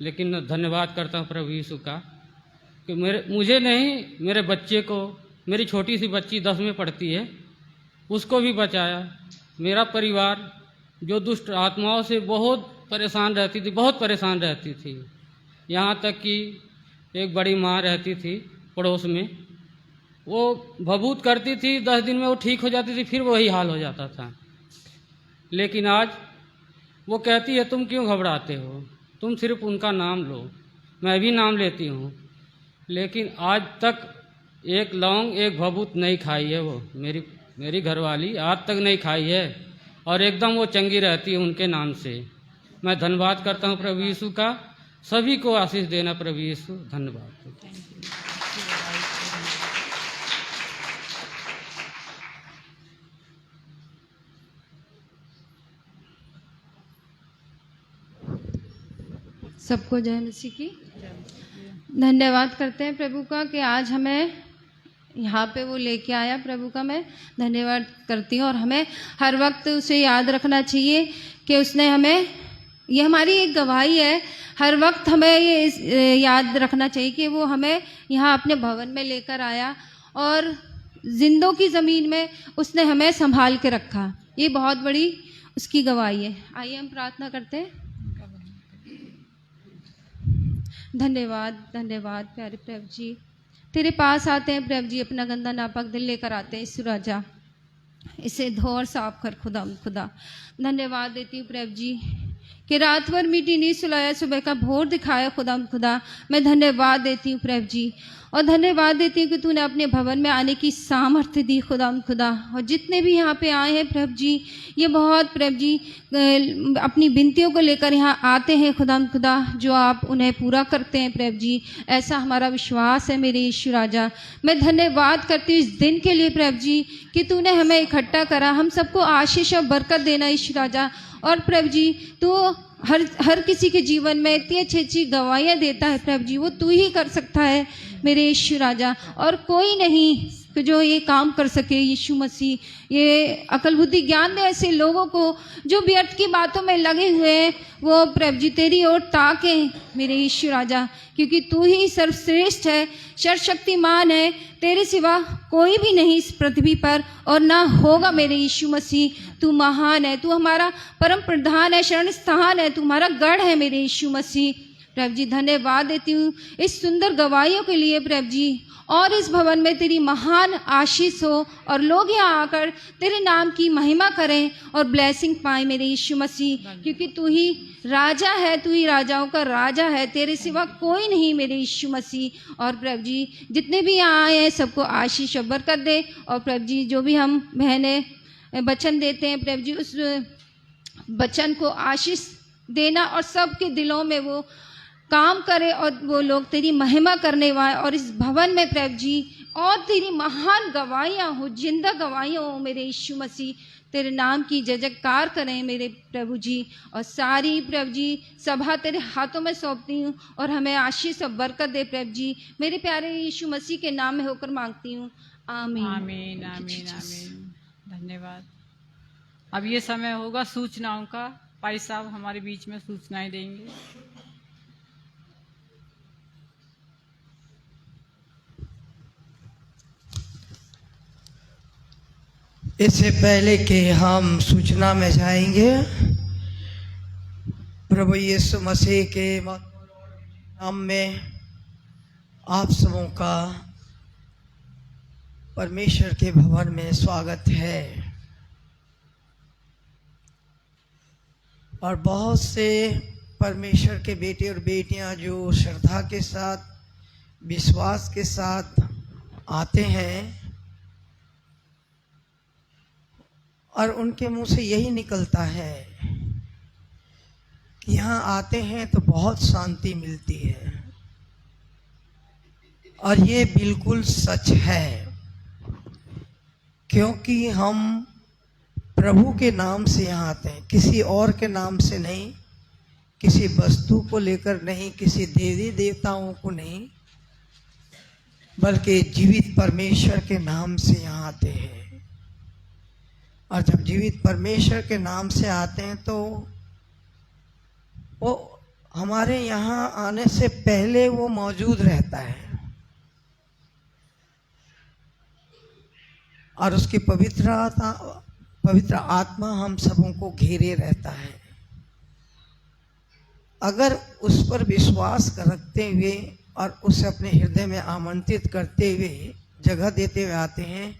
लेकिन धन्यवाद करता हूँ प्रभु यीशु का कि मुझे नहीं, मेरे बच्चे को, मेरी छोटी सी बच्ची 10 में पढ़ती है, उसको भी बचाया। मेरा परिवार जो दुष्ट आत्माओं से बहुत परेशान रहती थी। यहाँ तक कि एक बड़ी माँ रहती थी पड़ोस में, वो भभूत करती थी, 10 दिन में वो ठीक हो जाती थी, फिर वही हाल हो जाता था। लेकिन आज वो कहती है तुम क्यों घबराते हो, तुम सिर्फ उनका नाम लो। मैं भी नाम लेती हूँ, लेकिन आज तक एक लौंग, एक भभूत नहीं खाई है वो। मेरी घरवाली आज तक नहीं खाई है, और एकदम वो चंगी रहती है उनके नाम से। मैं धन्यवाद करता हूँ प्रभु यीशु का। सभी को आशीष देना प्रभु यीशु। धन्यवाद। सबको जय मसीह की। धन्यवाद करते हैं प्रभु का कि आज हमें यहाँ पे वो लेके आया। प्रभु का मैं धन्यवाद करती हूँ। और हमें हर वक्त उसे याद रखना चाहिए कि उसने हमें, ये हमारी एक गवाही है, हर वक्त हमें ये याद रखना चाहिए कि वो हमें यहाँ अपने भवन में लेकर आया और जिंदों की ज़मीन में उसने हमें संभाल के रखा। ये बहुत बड़ी उसकी गवाही है। आइए हम प्रार्थना करते हैं। धन्यवाद प्यारे प्रभु जी, तेरे पास आते हैं प्रभु जी, अपना गंदा नापाक दिल लेकर आते हैं। यीशु राजा, इसे धो और साफ कर खुदा। धन्यवाद देती हूँ प्रभु जी कि रात भर मीठी नींद सुलाया, सुबह का भोर दिखाया खुदा। मैं धन्यवाद देती हूँ प्रभु जी, और धन्यवाद देती हूँ कि तूने अपने भवन में आने की सामर्थ्य दी खुदा। और जितने भी यहाँ पे आए हैं प्रभु जी, ये बहुत प्रभु जी अपनी विनतियों को लेकर यहाँ आते हैं खुदा, जो आप उन्हें पूरा करते हैं प्रभु जी। ऐसा हमारा विश्वास है मेरे यीशु राजा। मैं धन्यवाद करती हूँ इस दिन के लिए प्रभु जी कि तूने हमें इकट्ठा करा। हम सबको आशीष और बरकत देना यीशु राजा। और प्रभु जी तू हर किसी के जीवन में इतनी अच्छी गवाहियाँ देता है प्रभु जी, वो तू ही कर सकता है मेरे यीशु राजा, और कोई नहीं कि जो ये काम कर सके। यीशु मसीह, ये अकल बुद्धि ज्ञान दे ऐसे लोगों को जो व्यर्थ की बातों में लगे हुए हैं, वो प्रभु जी तेरी ओर ताकें मेरे यीशु राजा, क्योंकि तू ही सर्वश्रेष्ठ है, सर्वशक्तिमान है। तेरे सिवा कोई भी नहीं इस पृथ्वी पर, और ना होगा मेरे यीशु मसीह। तू महान है, तू हमारा परम प्रधान है, शरण स्थान है, तू हमारा गढ़ है मेरे यीशु मसीह। प्रभु जी धन्यवाद देती हूँ इस सुंदर गवाहियों के लिए प्रभु जी, और इस भवन में तेरी महान आशीष हो और लोग यहाँ आकर तेरे नाम की महिमा करें और ब्लेसिंग पाए मेरे यीशु मसीह, क्योंकि तू ही राजा है, तू ही राजाओं का राजा है, तेरे सिवा कोई नहीं मेरे यीशु मसीह। और प्रभु जी जितने भी यहाँ आए हैं सबको आशीष और बरकत दे। और प्रभु जी जो भी हम बहनें वचन देते हैं प्रभु जी, उस वचन को आशीष देना और सबके दिलों में वो काम करे, और वो लोग तेरी महिमा करने वाले, और इस भवन में प्रभु जी और तेरी महान गवाहियाँ हो, जिंदा गवाहियाँ हो मेरे यीशु मसीह। तेरे नाम की जय जयकार करें मेरे प्रभु जी। और सारी प्रभु जी सभा तेरे हाथों में सौंपती हूँ, और हमें आशीष और बरकत दे प्रभु जी। मेरे प्यारे यीशु मसीह के नाम में होकर मांगती हूँ, आमीन आमीन आमीन आमीन। धन्यवाद। अब ये समय होगा सूचनाओं का। भाई साहब हमारे बीच में सूचनाएं देंगे। इससे पहले कि हम सूचना में जाएंगे, प्रभु यीशु मसीह के नाम में आप सबों का परमेश्वर के भवन में स्वागत है। और बहुत से परमेश्वर के बेटे और बेटियां जो श्रद्धा के साथ, विश्वास के साथ आते हैं और उनके मुंह से यही निकलता है कि यहाँ आते हैं तो बहुत शांति मिलती है। और ये बिल्कुल सच है, क्योंकि हम प्रभु के नाम से यहाँ आते हैं, किसी और के नाम से नहीं, किसी वस्तु को लेकर नहीं, किसी देवी देवताओं को नहीं, बल्कि जीवित परमेश्वर के नाम से यहाँ आते हैं। और जब जीवित परमेश्वर के नाम से आते हैं तो वो हमारे यहाँ आने से पहले वो मौजूद रहता है और उसकी पवित्र आत्मा हम सबों को घेरे रहता है। अगर उस पर विश्वास रखते हुए और उसे अपने हृदय में आमंत्रित करते हुए, जगह देते हुए आते हैं,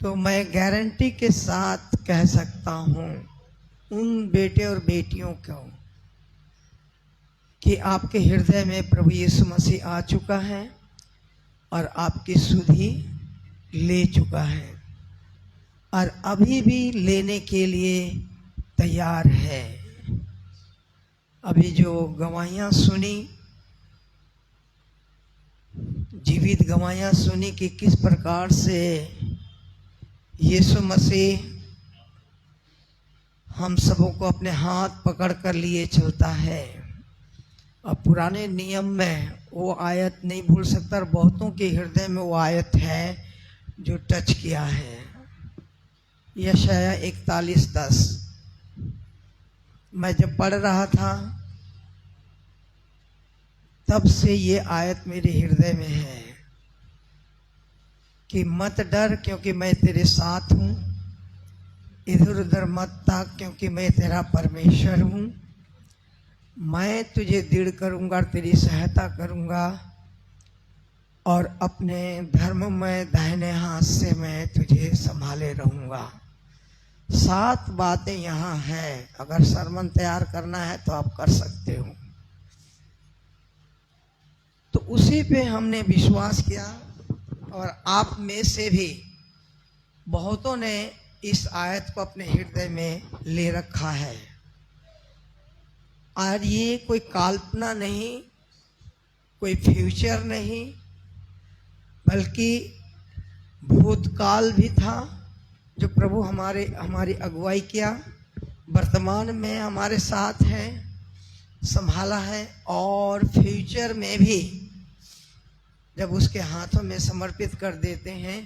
तो मैं गारंटी के साथ कह सकता हूँ उन बेटे और बेटियों को कि आपके हृदय में प्रभु यीशु मसीह आ चुका है और आपकी सुधि ले चुका है और अभी भी लेने के लिए तैयार है। अभी जो गवाहियाँ सुनी, जीवित गवाहियाँ सुनी कि किस प्रकार से यीशु मसीह हम सबों को अपने हाथ पकड़ कर लिए चलता है। अब पुराने नियम में वो आयत नहीं भूल सकता और बहुतों के हृदय में वो आयत है जो टच किया है। यशाया 41:10 मैं जब पढ़ रहा था तब से ये आयत मेरे हृदय में है कि मत डर क्योंकि मैं तेरे साथ हूँ, इधर उधर मत ताक क्योंकि मैं तेरा परमेश्वर हूँ, मैं तुझे दृढ़ करूँगा, तेरी सहायता करूँगा और अपने धर्म में दाहिने हाथ से मैं तुझे संभाले रहूँगा। 7 बातें यहाँ हैं, अगर सरमन तैयार करना है तो आप कर सकते हो। तो उसी पे हमने विश्वास किया और आप में से भी बहुतों ने इस आयत को अपने हृदय में ले रखा है। और ये कोई कल्पना नहीं, कोई फ्यूचर नहीं, बल्कि भूतकाल भी था जो प्रभु हमारी अगुवाई किया, वर्तमान में हमारे साथ है, संभाला है और फ्यूचर में भी जब उसके हाथों में समर्पित कर देते हैं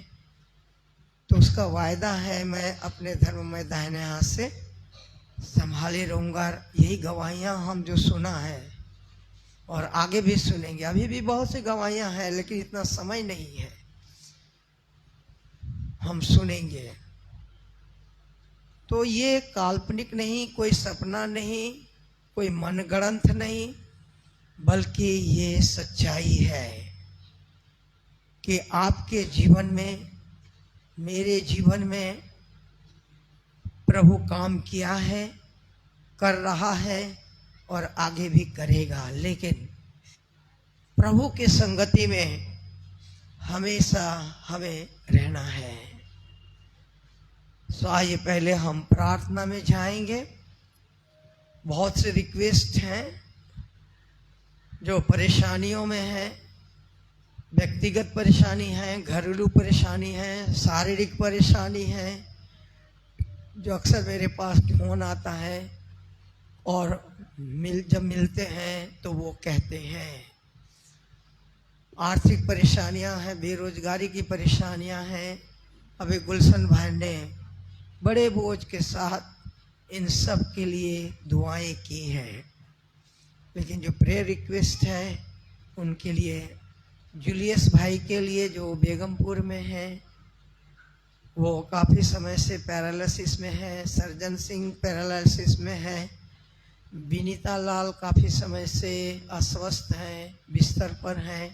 तो उसका वायदा है मैं अपने धर्म में दाहिने हाथ से संभाले रहूँगा। यही गवाहियाँ हम जो सुना है और आगे भी सुनेंगे। अभी भी बहुत सी गवाहियाँ हैं लेकिन इतना समय नहीं है, हम सुनेंगे। तो ये काल्पनिक नहीं, कोई सपना नहीं, कोई मनगढ़ंत नहीं, बल्कि ये सच्चाई है कि आपके जीवन में, मेरे जीवन में प्रभु काम किया है, कर रहा है और आगे भी करेगा। लेकिन प्रभु के संगति में हमेशा हमें रहना है। सो आइए पहले हम प्रार्थना में जाएंगे। बहुत से रिक्वेस्ट हैं जो परेशानियों में हैं, व्यक्तिगत परेशानी है, घरेलू परेशानी है, शारीरिक परेशानी है, जो अक्सर मेरे पास फोन आता है और जब मिलते हैं तो वो कहते हैं। आर्थिक परेशानियां हैं, बेरोजगारी की परेशानियां हैं। अभी गुलशन भाई ने बड़े बोझ के साथ इन सब के लिए दुआएं की हैं। लेकिन जो प्रेयर रिक्वेस्ट है उनके लिए, जूलियस भाई के लिए जो बेगमपुर में है, वो काफ़ी समय से पैरालिसिस में है, सर्जन सिंह पैरालिसिस में है, विनीता लाल काफ़ी समय से अस्वस्थ हैं, बिस्तर पर हैं।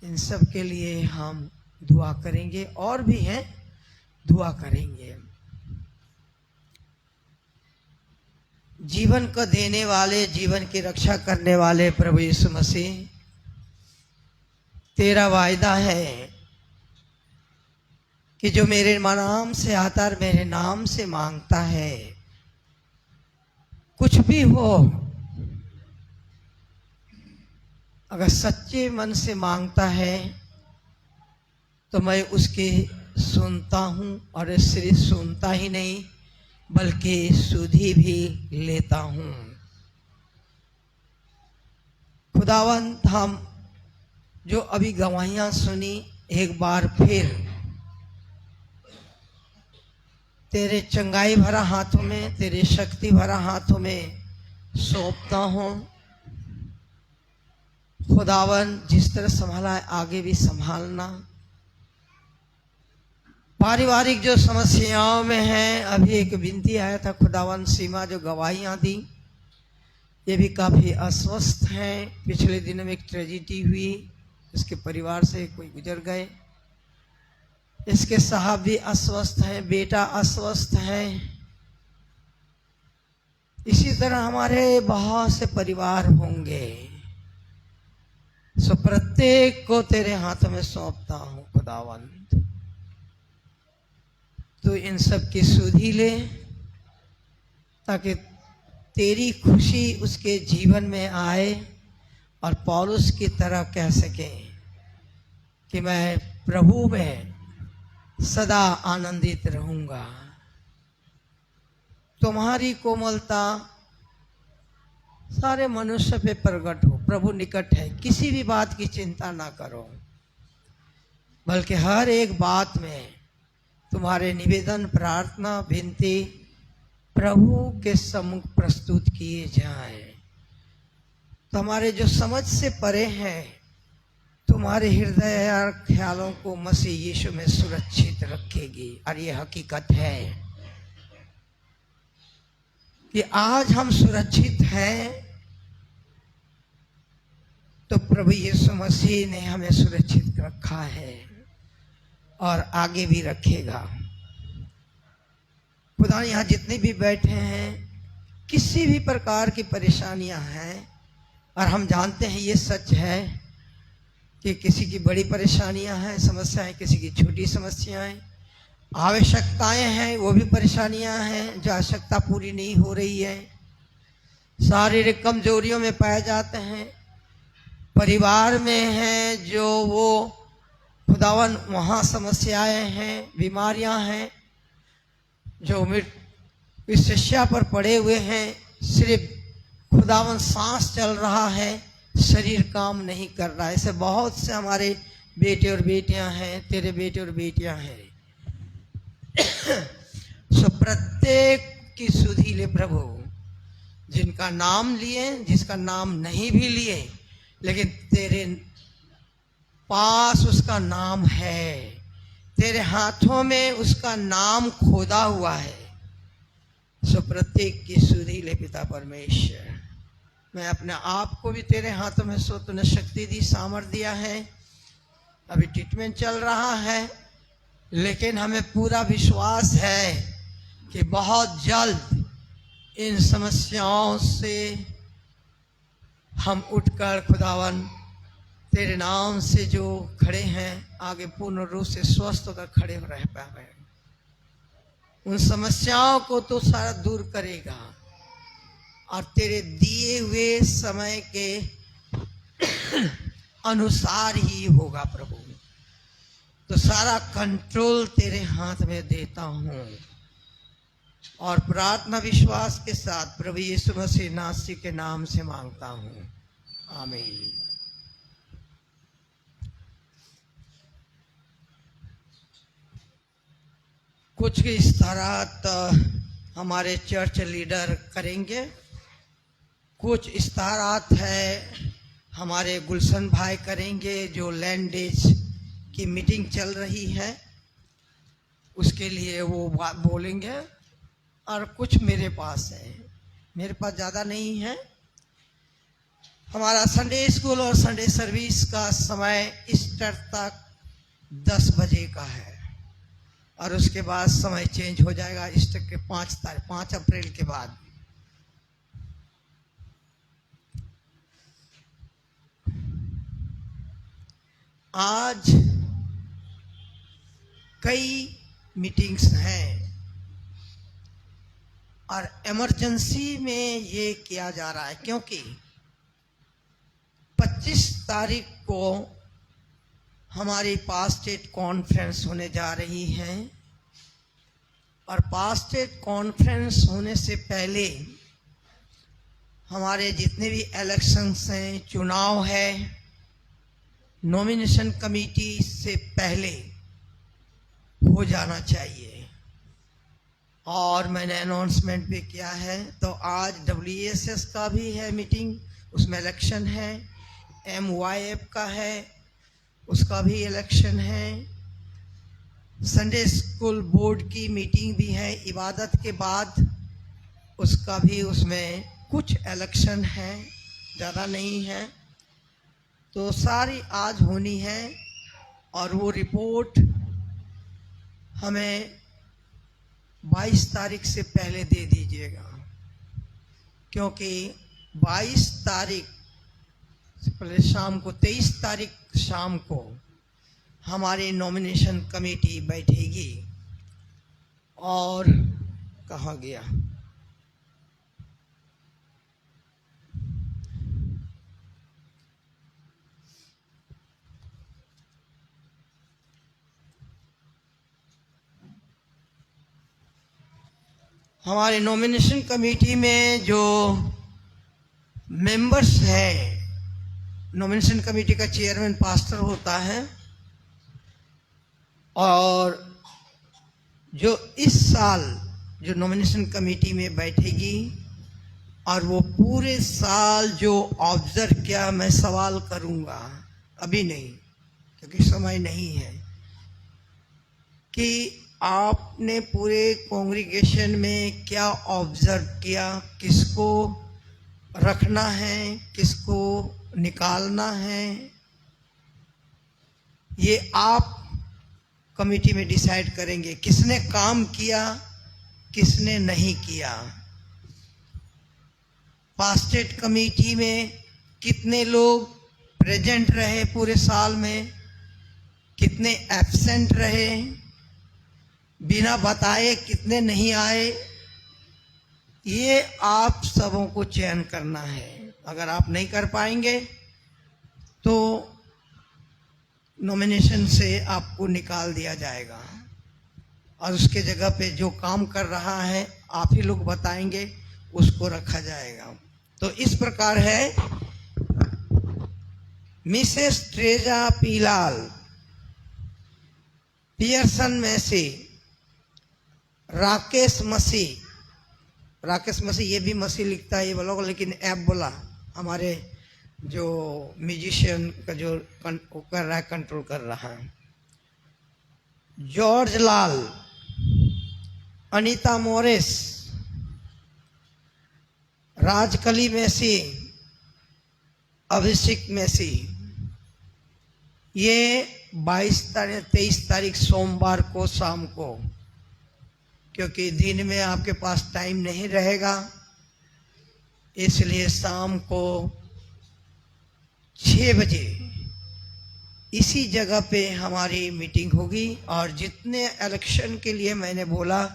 इन सब के लिए हम दुआ करेंगे, और भी हैं, दुआ करेंगे। जीवन को देने वाले, जीवन की रक्षा करने वाले प्रभु यीशु मसीह, तेरा वायदा है कि जो मेरे नाम से आता और मेरे नाम से मांगता है, कुछ भी हो, अगर सच्चे मन से मांगता है तो मैं उसकी सुनता हूँ, और सिर्फ सुनता ही नहीं बल्कि सुधि भी लेता हूँ। खुदावंत, हम जो अभी गवाहियाँ सुनी, एक बार फिर तेरे चंगाई भरा हाथों में, तेरे शक्ति भरा हाथों में सौंपता हूँ। खुदावन, जिस तरह संभाला है आगे भी संभालना। पारिवारिक जो समस्याओं में है, अभी एक विनती आया था खुदावन, सीमा जो गवाहियाँ दी, ये भी काफ़ी अस्वस्थ हैं। पिछले दिनों में एक ट्रेजिडी हुई, इसके परिवार से कोई गुजर गए। इसके साहब भी अस्वस्थ हैं, बेटा अस्वस्थ है। इसी तरह हमारे बहुत से परिवार होंगे। सो प्रत्येक को तेरे हाथों में सौंपता हूँ खुदावंत। तो इन सब की सुधि ले, ताकि तेरी खुशी उसके जीवन में आए और पौलुस की तरह कह सके कि मैं प्रभु में सदा आनंदित रहूंगा। तुम्हारी कोमलता सारे मनुष्य पे प्रकट हो। प्रभु निकट है, किसी भी बात की चिंता ना करो, बल्कि हर एक बात में तुम्हारे निवेदन, प्रार्थना, विनती प्रभु के सम्मुख प्रस्तुत किए जाएं। तुम्हारे जो समझ से परे हैं, तुम्हारे हृदय और ख्यालों को मसीह यीशु में सुरक्षित रखेगी। और ये हकीकत है कि आज हम सुरक्षित हैं तो प्रभु यीशु मसीह ने हमें सुरक्षित रखा है और आगे भी रखेगा। खुदा, यहाँ जितने भी बैठे हैं, किसी भी प्रकार की परेशानियां हैं, और हम जानते हैं ये सच है कि किसी की बड़ी परेशानियां हैं, समस्याएं, किसी की छोटी समस्याएं, आवश्यकताएं हैं, वो भी परेशानियां हैं जो आवश्यकता पूरी नहीं हो रही है। शारीरिक कमजोरियों में पाए जाते हैं, परिवार में हैं जो वो खुदावन, वहाँ समस्याएं हैं, बीमारियां हैं, जो इस शिष्या पर पड़े हुए हैं। सिर्फ खुदावन सांस चल रहा है, शरीर काम नहीं कर रहा है। ऐसे बहुत से हमारे बेटे और बेटियां हैं, तेरे बेटे और बेटियां हैं। सो प्रत्येक की सुधि ले प्रभु, जिनका नाम लिए, जिसका नाम नहीं भी लिए, लेकिन तेरे पास उसका नाम है, तेरे हाथों में उसका नाम खोदा हुआ है। सो प्रत्येक की सुधि ले पिता परमेश्वर। मैं अपने आप को भी तेरे हाथों में सो, तूने शक्ति दी, सामर्थ दिया है। अभी ट्रीटमेंट चल रहा है, लेकिन हमें पूरा विश्वास है कि बहुत जल्द इन समस्याओं से हम उठकर खुदावन तेरे नाम से जो खड़े हैं, आगे पूर्ण रूप से स्वस्थ होकर खड़े रह पाए। उन समस्याओं को तो सारा दूर करेगा और तेरे दिए हुए समय के अनुसार ही होगा प्रभु। तो सारा कंट्रोल तेरे हाथ में देता हूँ और प्रार्थना विश्वास के साथ प्रभु यीशु मसीह नासरी के नाम से मांगता हूँ, आमीन। कुछ इस तरह हमारे चर्च लीडर करेंगे, कुछ इस तरह है हमारे गुलशन भाई करेंगे, जो लैंड डेज की मीटिंग चल रही है उसके लिए वो बात बोलेंगे, और कुछ मेरे पास है, मेरे पास ज़्यादा नहीं है। हमारा संडे स्कूल और संडे सर्विस का समय ईस्टर तक 10 बजे का है, और उसके बाद समय चेंज हो जाएगा ईस्टर के 5 अप्रैल के बाद। आज कई मीटिंग्स हैं और इमरजेंसी में ये किया जा रहा है, क्योंकि 25 तारीख को हमारी पास्ट स्टेट कॉन्फ्रेंस होने जा रही है, और पास्ट स्टेट कॉन्फ्रेंस होने से पहले हमारे जितने भी इलेक्शंस हैं, चुनाव है, नॉमिनेशन कमेटी से पहले हो जाना चाहिए। और मैंने अनाउंसमेंट भी किया है, तो आज WSS का भी है मीटिंग, उसमें इलेक्शन है, MYF का है, उसका भी इलेक्शन है, संडे स्कूल बोर्ड की मीटिंग भी है इबादत के बाद, उसका भी उसमें कुछ इलेक्शन है, ज़्यादा नहीं है। तो सारी आज होनी है, और वो रिपोर्ट हमें 22 तारीख से पहले दे दीजिएगा, क्योंकि 22 तारीख से पहले शाम को 23 तारीख शाम को हमारी नॉमिनेशन कमेटी बैठेगी। और कहाँ गया, हमारे नॉमिनेशन कमेटी में जो मेंबर्स हैं, नॉमिनेशन कमेटी का चेयरमैन पास्टर होता है, और जो इस साल जो नॉमिनेशन कमेटी में बैठेगी और वो पूरे साल जो ऑब्जर्व किया, मैं सवाल करूंगा, अभी नहीं क्योंकि समय नहीं है, कि आपने पूरे कॉन्ग्रीगेशन में क्या ऑब्जर्व किया, किसको रखना है, किसको निकालना है, ये आप कमेटी में डिसाइड करेंगे। किसने काम किया, किसने नहीं किया। पास्ट स्टेट कमेटी में कितने लोग प्रेजेंट रहे पूरे साल में, कितने एब्सेंट रहे, बिना बताए कितने नहीं आए, ये आप सबों को चयन करना है। अगर आप नहीं कर पाएंगे तो नॉमिनेशन से आपको निकाल दिया जाएगा, और उसके जगह पे जो काम कर रहा है आप ही लोग बताएंगे, उसको रखा जाएगा। तो इस प्रकार है, Mrs treasure पीलाल, Pearson Massey, Rakesh मसीह, ये भी मसीह लिखता है, ये बोला लेकिन ऐप बोला, हमारे जो म्यूजिशियन का जो वो कर रहा है, कंट्रोल कर रहा है। जॉर्ज लाल, अनीता मोरिस, राजकली मैसी, अभिषेक मैसी, ये 23 तारीख सोमवार को शाम को, क्योंकि दिन में आपके पास टाइम नहीं रहेगा, इसलिए शाम को 6 बजे इसी जगह पे हमारी मीटिंग होगी। और जितने इलेक्शन के लिए मैंने बोला,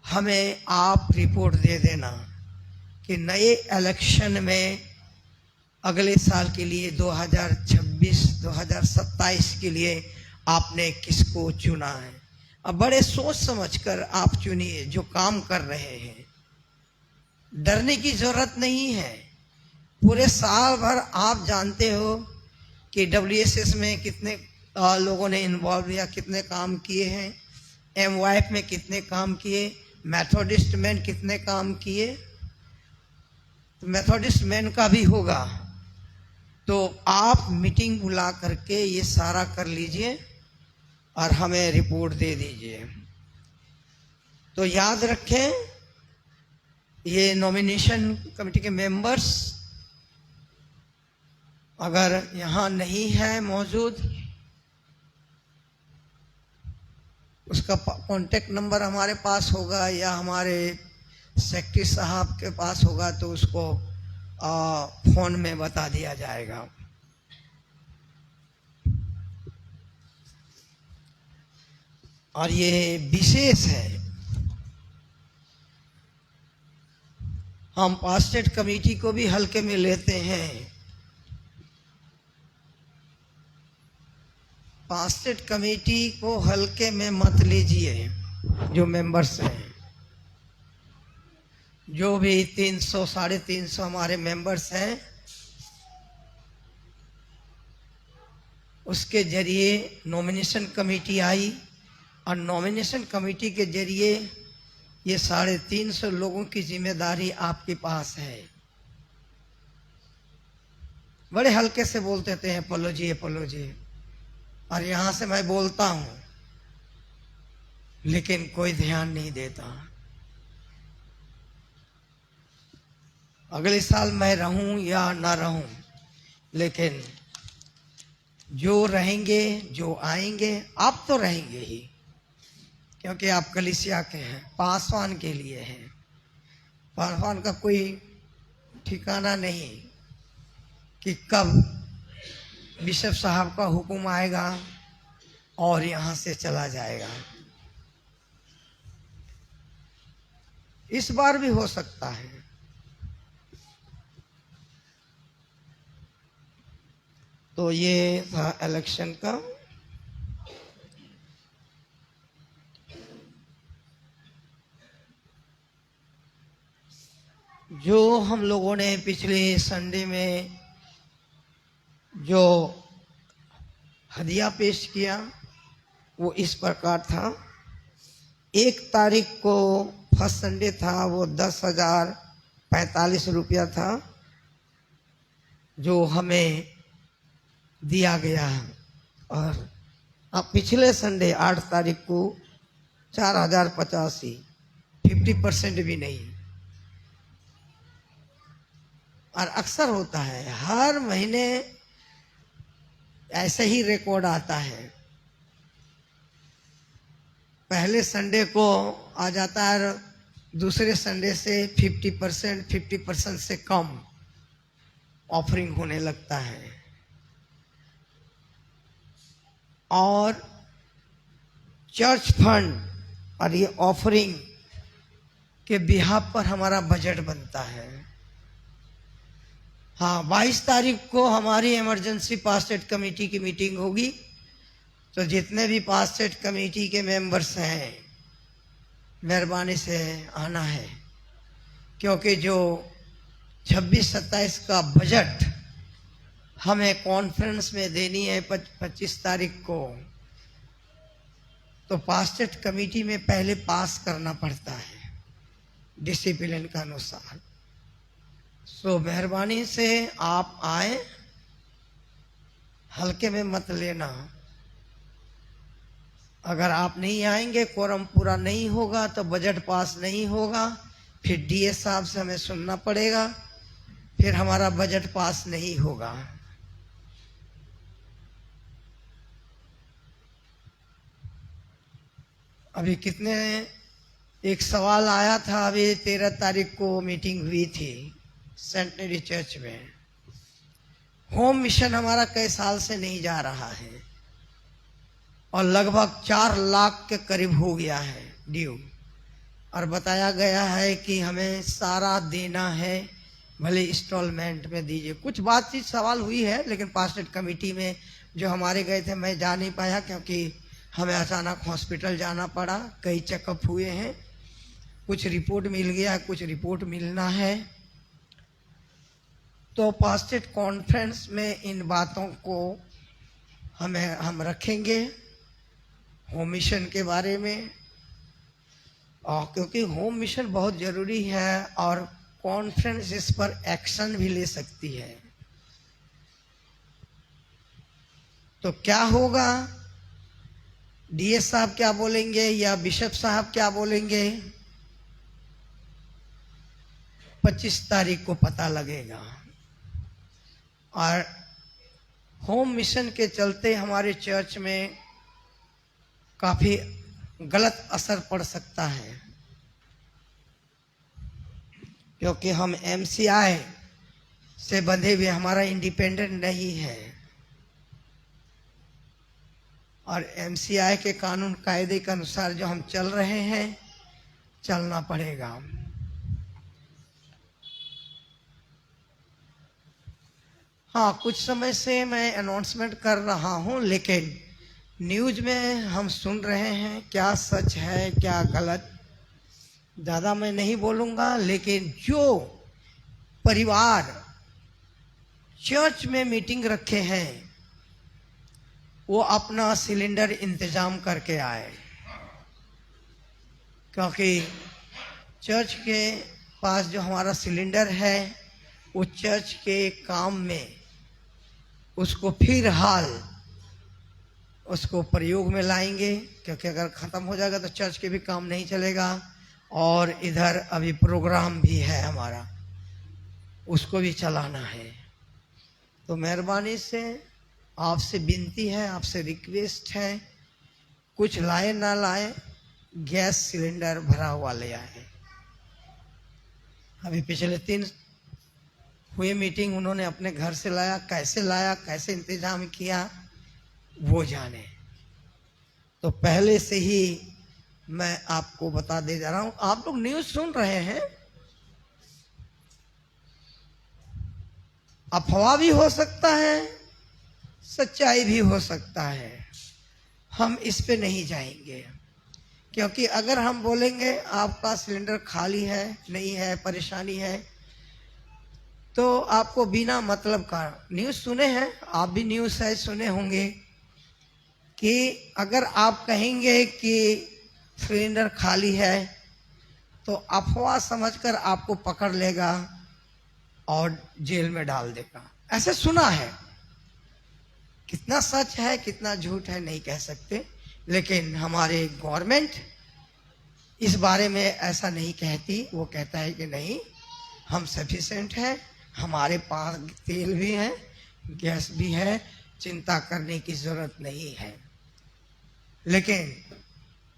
हमें आप रिपोर्ट दे देना कि नए इलेक्शन में अगले साल के लिए 2026-2027 के लिए आपने किसको चुना है। अब बड़े सोच समझकर आप चुनिए जो काम कर रहे हैं, डरने की जरूरत नहीं है। पूरे साल भर आप जानते हो कि WSS में कितने लोगों ने इन्वॉल्व किया, कितने काम किए हैं, MYF में कितने काम किए, मेथोडिस्ट मैन कितने काम किए, तो मेथोडिस्ट मैन का भी होगा। तो आप मीटिंग बुला करके ये सारा कर लीजिए और हमें रिपोर्ट दे दीजिए। तो याद रखें, ये नॉमिनेशन कमेटी के मेंबर्स अगर यहाँ नहीं है मौजूद, उसका कांटेक्ट नंबर हमारे पास होगा या हमारे सेक्रेटरी साहब के पास होगा, तो उसको फोन में बता दिया जाएगा। और ये विशेष है, हम पास्टेट कमेटी को भी हल्के में लेते हैं। पास्टेट कमेटी को हल्के में मत लीजिए। जो मेंबर्स हैं, जो भी 300 350 हमारे मेंबर्स हैं, उसके जरिए नॉमिनेशन कमेटी आई और नॉमिनेशन कमेटी के जरिए ये 350 लोगों की जिम्मेदारी आपके पास है। बड़े हल्के से बोलते थे अपोलो जी, और यहाँ से मैं बोलता हूँ, लेकिन कोई ध्यान नहीं देता। अगले साल मैं रहूं या ना रहूं, लेकिन जो रहेंगे, जो आएंगे, आप तो रहेंगे ही, क्योंकि आप कलीसिया के हैं, पासवान के लिए हैं। पासवान का कोई ठिकाना नहीं कि कब बिशप साहब का हुक्म आएगा और यहाँ से चला जाएगा। इस बार भी हो सकता है। तो ये था इलेक्शन का। जो हम लोगों ने पिछले संडे में जो हदिया पेश किया वो इस प्रकार था। 1 तारीख को फर्स्ट संडे था, वो 10,045 रुपया था जो हमें दिया गया। और अब पिछले संडे 8 तारीख को 4,085, 50% भी नहीं। और अक्सर होता है, हर महीने ऐसे ही रिकॉर्ड आता है। पहले संडे को आ जाता है, दूसरे संडे से 50% से कम ऑफरिंग होने लगता है। और चर्च फंड और ये ऑफरिंग के बिहाफ पर हमारा बजट बनता है। हाँ, 22 तारीख को हमारी इमरजेंसी पास्टेट कमेटी की मीटिंग होगी। तो जितने भी पास्टेट कमेटी के मेंबर्स हैं, मेहरबानी से आना है, क्योंकि जो 26-27 का बजट हमें कॉन्फ्रेंस में देनी है 25 तारीख को, तो पास्टेट कमेटी में पहले पास करना पड़ता है डिसिप्लिन के अनुसार। सो मेहरबानी से आप आए, हल्के में मत लेना। अगर आप नहीं आएंगे, कोरम पूरा नहीं होगा, तो बजट पास नहीं होगा, फिर डीएस साहब से हमें सुनना पड़ेगा, फिर हमारा बजट पास नहीं होगा। अभी एक सवाल आया था, अभी 13 तारीख को मीटिंग हुई थी सेंटनरी चर्च में। होम मिशन हमारा कई साल से नहीं जा रहा है और लगभग 4 लाख के करीब हो गया है ड्यू, और बताया गया है कि हमें सारा देना है, भले इंस्टॉलमेंट में दीजिए। कुछ बातचीत सवाल हुई है, लेकिन पास्टेट कमेटी में जो हमारे गए थे, मैं जा नहीं पाया क्योंकि हमें अचानक हॉस्पिटल जाना पड़ा। कई चेकअप हुए हैं, कुछ रिपोर्ट मिल गया, कुछ रिपोर्ट मिलना है। तो पास्टेट कॉन्फ्रेंस में इन बातों को हम रखेंगे, होम मिशन के बारे में, और क्योंकि होम मिशन बहुत ज़रूरी है और कॉन्फ्रेंस इस पर एक्शन भी ले सकती है। तो क्या होगा, डीएस साहब क्या बोलेंगे या बिशप साहब क्या बोलेंगे, 25 तारीख को पता लगेगा। और होम मिशन के चलते हमारे चर्च में काफी गलत असर पड़ सकता है, क्योंकि हम एमसीआई से बंधे हुए, हमारा इंडिपेंडेंट नहीं है, और एमसीआई के कानून कायदे के अनुसार जो हम चल रहे हैं, चलना पड़ेगा। हाँ, कुछ समय से मैं अनाउंसमेंट कर रहा हूँ, लेकिन न्यूज में हम सुन रहे हैं, क्या सच है क्या गलत ज़्यादा मैं नहीं बोलूँगा, लेकिन जो परिवार चर्च में मीटिंग रखे हैं वो अपना सिलेंडर इंतजाम करके आए, क्योंकि चर्च के पास जो हमारा सिलेंडर है वो चर्च के काम में उसको फिर हाल उसको प्रयोग में लाएंगे, क्योंकि अगर ख़त्म हो जाएगा तो चर्च के भी काम नहीं चलेगा, और इधर अभी प्रोग्राम भी है हमारा, उसको भी चलाना है। तो मेहरबानी से आपसे विनती है, आपसे रिक्वेस्ट है, कुछ लाए ना लाए, गैस सिलेंडर भरा हुआ ले आए। अभी पिछले 3 हुए मीटिंग उन्होंने अपने घर से लाया, कैसे इंतजाम किया वो जाने। तो पहले से ही मैं आपको बता दे जा रहा हूं, आप लोग न्यूज़ सुन रहे हैं, अफवाह भी हो सकता है, सच्चाई भी हो सकता है, हम इस पे नहीं जाएंगे, क्योंकि अगर हम बोलेंगे आपका सिलेंडर खाली है, नहीं है, परेशानी है, तो आपको बिना मतलब का न्यूज़ सुने हैं, आप भी न्यूज़ शायद सुने होंगे कि अगर आप कहेंगे कि सिलेंडर खाली है तो अफवाह समझकर आपको पकड़ लेगा और जेल में डाल देगा। ऐसे सुना है, कितना सच है कितना झूठ है नहीं कह सकते, लेकिन हमारे गवर्नमेंट इस बारे में ऐसा नहीं कहती। वो कहता है कि नहीं, हम सफिशिएंट है, हमारे पास तेल भी है, गैस भी है, चिंता करने की जरूरत नहीं है। लेकिन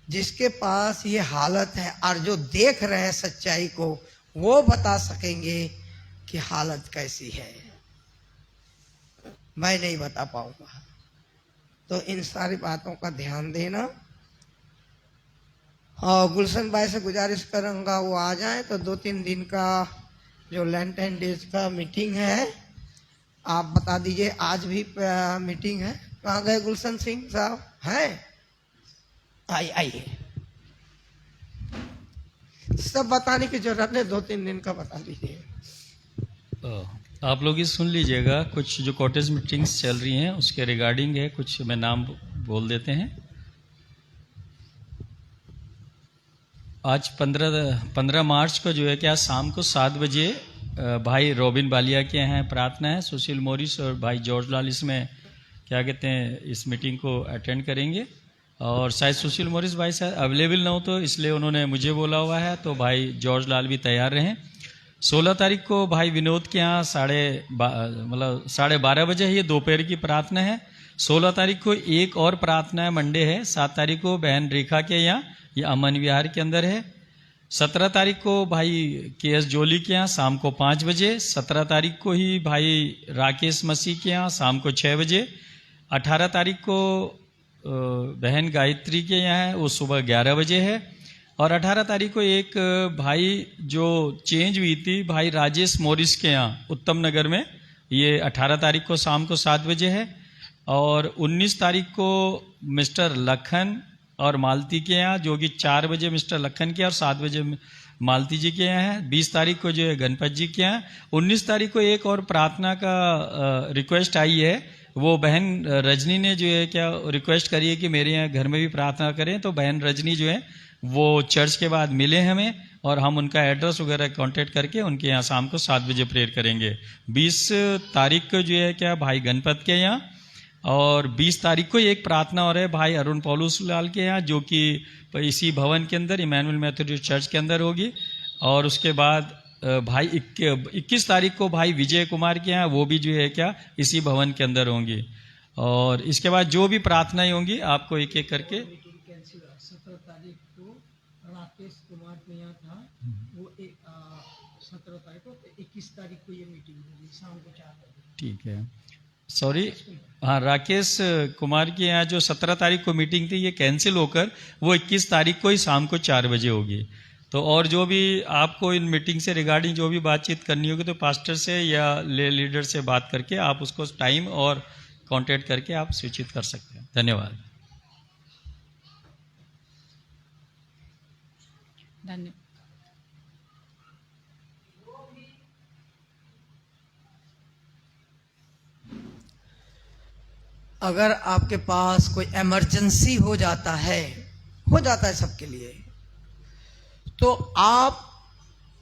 जिसके पास ये हालत है और जो देख रहे हैं सच्चाई को, वो बता सकेंगे कि हालत कैसी है, मैं नहीं बता पाऊंगा। तो इन सारी बातों का ध्यान देना। और गुलशन भाई से गुजारिश करूंगा वो आ जाए, तो 2-3 दिन का जो लैंटेन डेज का मीटिंग है आप बता दीजिए। आज भी मीटिंग है, कहाँ गए गुलशन सिंह साहब? हैं, आइए, सब बताने की जरूरत नहीं, 2-3 दिन का बता दीजिए। आप लोग ये सुन लीजिएगा, कुछ जो कॉटेज मीटिंग्स चल रही हैं उसके रिगार्डिंग है, कुछ मैं नाम बोल देते हैं। आज 15 मार्च को जो है क्या शाम को 7 बजे भाई रॉबिन बालिया के यहाँ प्रार्थना है, सुशील मोरिस और भाई जॉर्ज लाल इसमें क्या कहते हैं इस मीटिंग को अटेंड करेंगे। और शायद सुशील मोरिस भाई शायद अवेलेबल ना हो, तो इसलिए उन्होंने मुझे बोला हुआ है, तो भाई जॉर्ज लाल भी तैयार रहें। 16 तारीख को भाई विनोद के यहाँ 12:30 बजे है, ये दोपहर की प्रार्थना है। 16 तारीख को एक और प्रार्थना है, मंडे है। 7 तारीख को बहन रेखा के यहाँ, ये अमन विहार के अंदर है। 17 तारीख को भाई KS जोली के यहाँ शाम को 5 बजे। 17 तारीख को ही भाई राकेश मसीह के यहाँ शाम को 6 बजे। 18 तारीख को बहन गायत्री के यहाँ है, वो सुबह 11 बजे है। और 18 तारीख को एक भाई जो चेंज हुई थी भाई राजेश मोरिस के यहाँ उत्तम नगर में, ये 18 तारीख को शाम को 7 बजे है। और 19 तारीख को मिस्टर लखन और मालती के यहाँ, जो कि 4 बजे मिस्टर लखन के और 7 बजे मालती जी के यहाँ है। 20 तारीख को जो है गणपत जी के यहाँ। 19 तारीख को एक और प्रार्थना का रिक्वेस्ट आई है, वो बहन रजनी ने जो है क्या रिक्वेस्ट करी है कि मेरे यहाँ घर में भी प्रार्थना करें। तो बहन रजनी जो है वो चर्च के बाद मिले हमें, और हम उनका एड्रेस वगैरह कांटेक्ट करके उनके यहाँ शाम को 7 बजे प्रेयर करेंगे। 20 तारीख को जो है क्या भाई गणपत के यहाँ, और 20 तारीख को एक प्रार्थना और है भाई अरुण पौलुस लाल के यहाँ, जो कि इसी भवन के अंदर इमैनुअल मेथोडिस्ट चर्च के अंदर होगी। और उसके बाद भाई 21 तारीख को भाई विजय कुमार के यहाँ, वो भी जो है क्या इसी भवन के अंदर होंगी। और इसके बाद जो भी प्रार्थनाएं होंगी आपको एक एक करके 17 तारीख को राकेश कुमार के यहाँ था, वो 17 तारीख को, 21 तारीख को ये मीटिंग होगी शाम को 4 बजे। ठीक है, सॉरी, हाँ, राकेश कुमार के यहाँ जो 17 तारीख को मीटिंग थी ये कैंसिल होकर वो 21 तारीख को ही शाम को 4 बजे होगी। तो और जो भी आपको इन मीटिंग से रिगार्डिंग जो भी बातचीत करनी होगी तो पास्टर से या लीडर से बात करके आप उसको टाइम और कांटेक्ट करके आप सूचित कर सकते हैं। धन्यवाद। धन्यवाद। अगर आपके पास कोई इमरजेंसी हो जाता है सबके लिए, तो आप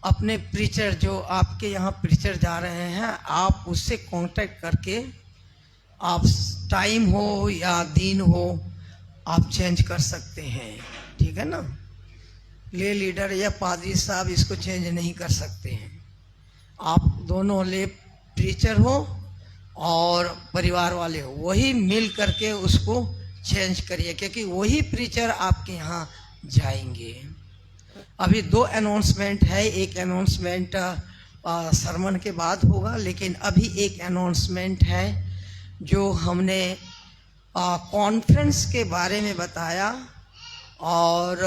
अपने प्रीचर, जो आपके यहाँ प्रीचर जा रहे हैं, आप उससे कांटेक्ट करके आप टाइम हो या दिन हो आप चेंज कर सकते हैं। ठीक है ना? ले लीडर या पादरी साहब इसको चेंज नहीं कर सकते हैं। आप दोनों ले प्रीचर हो और परिवार वाले हो, वही मिल करके उसको चेंज करिए, क्योंकि वही प्रीचर आपके यहाँ जाएंगे। अभी 2 अनाउंसमेंट है। एक अनाउंसमेंट सरमन के बाद होगा, लेकिन अभी एक अनाउंसमेंट है जो हमने कॉन्फ्रेंस के बारे में बताया, और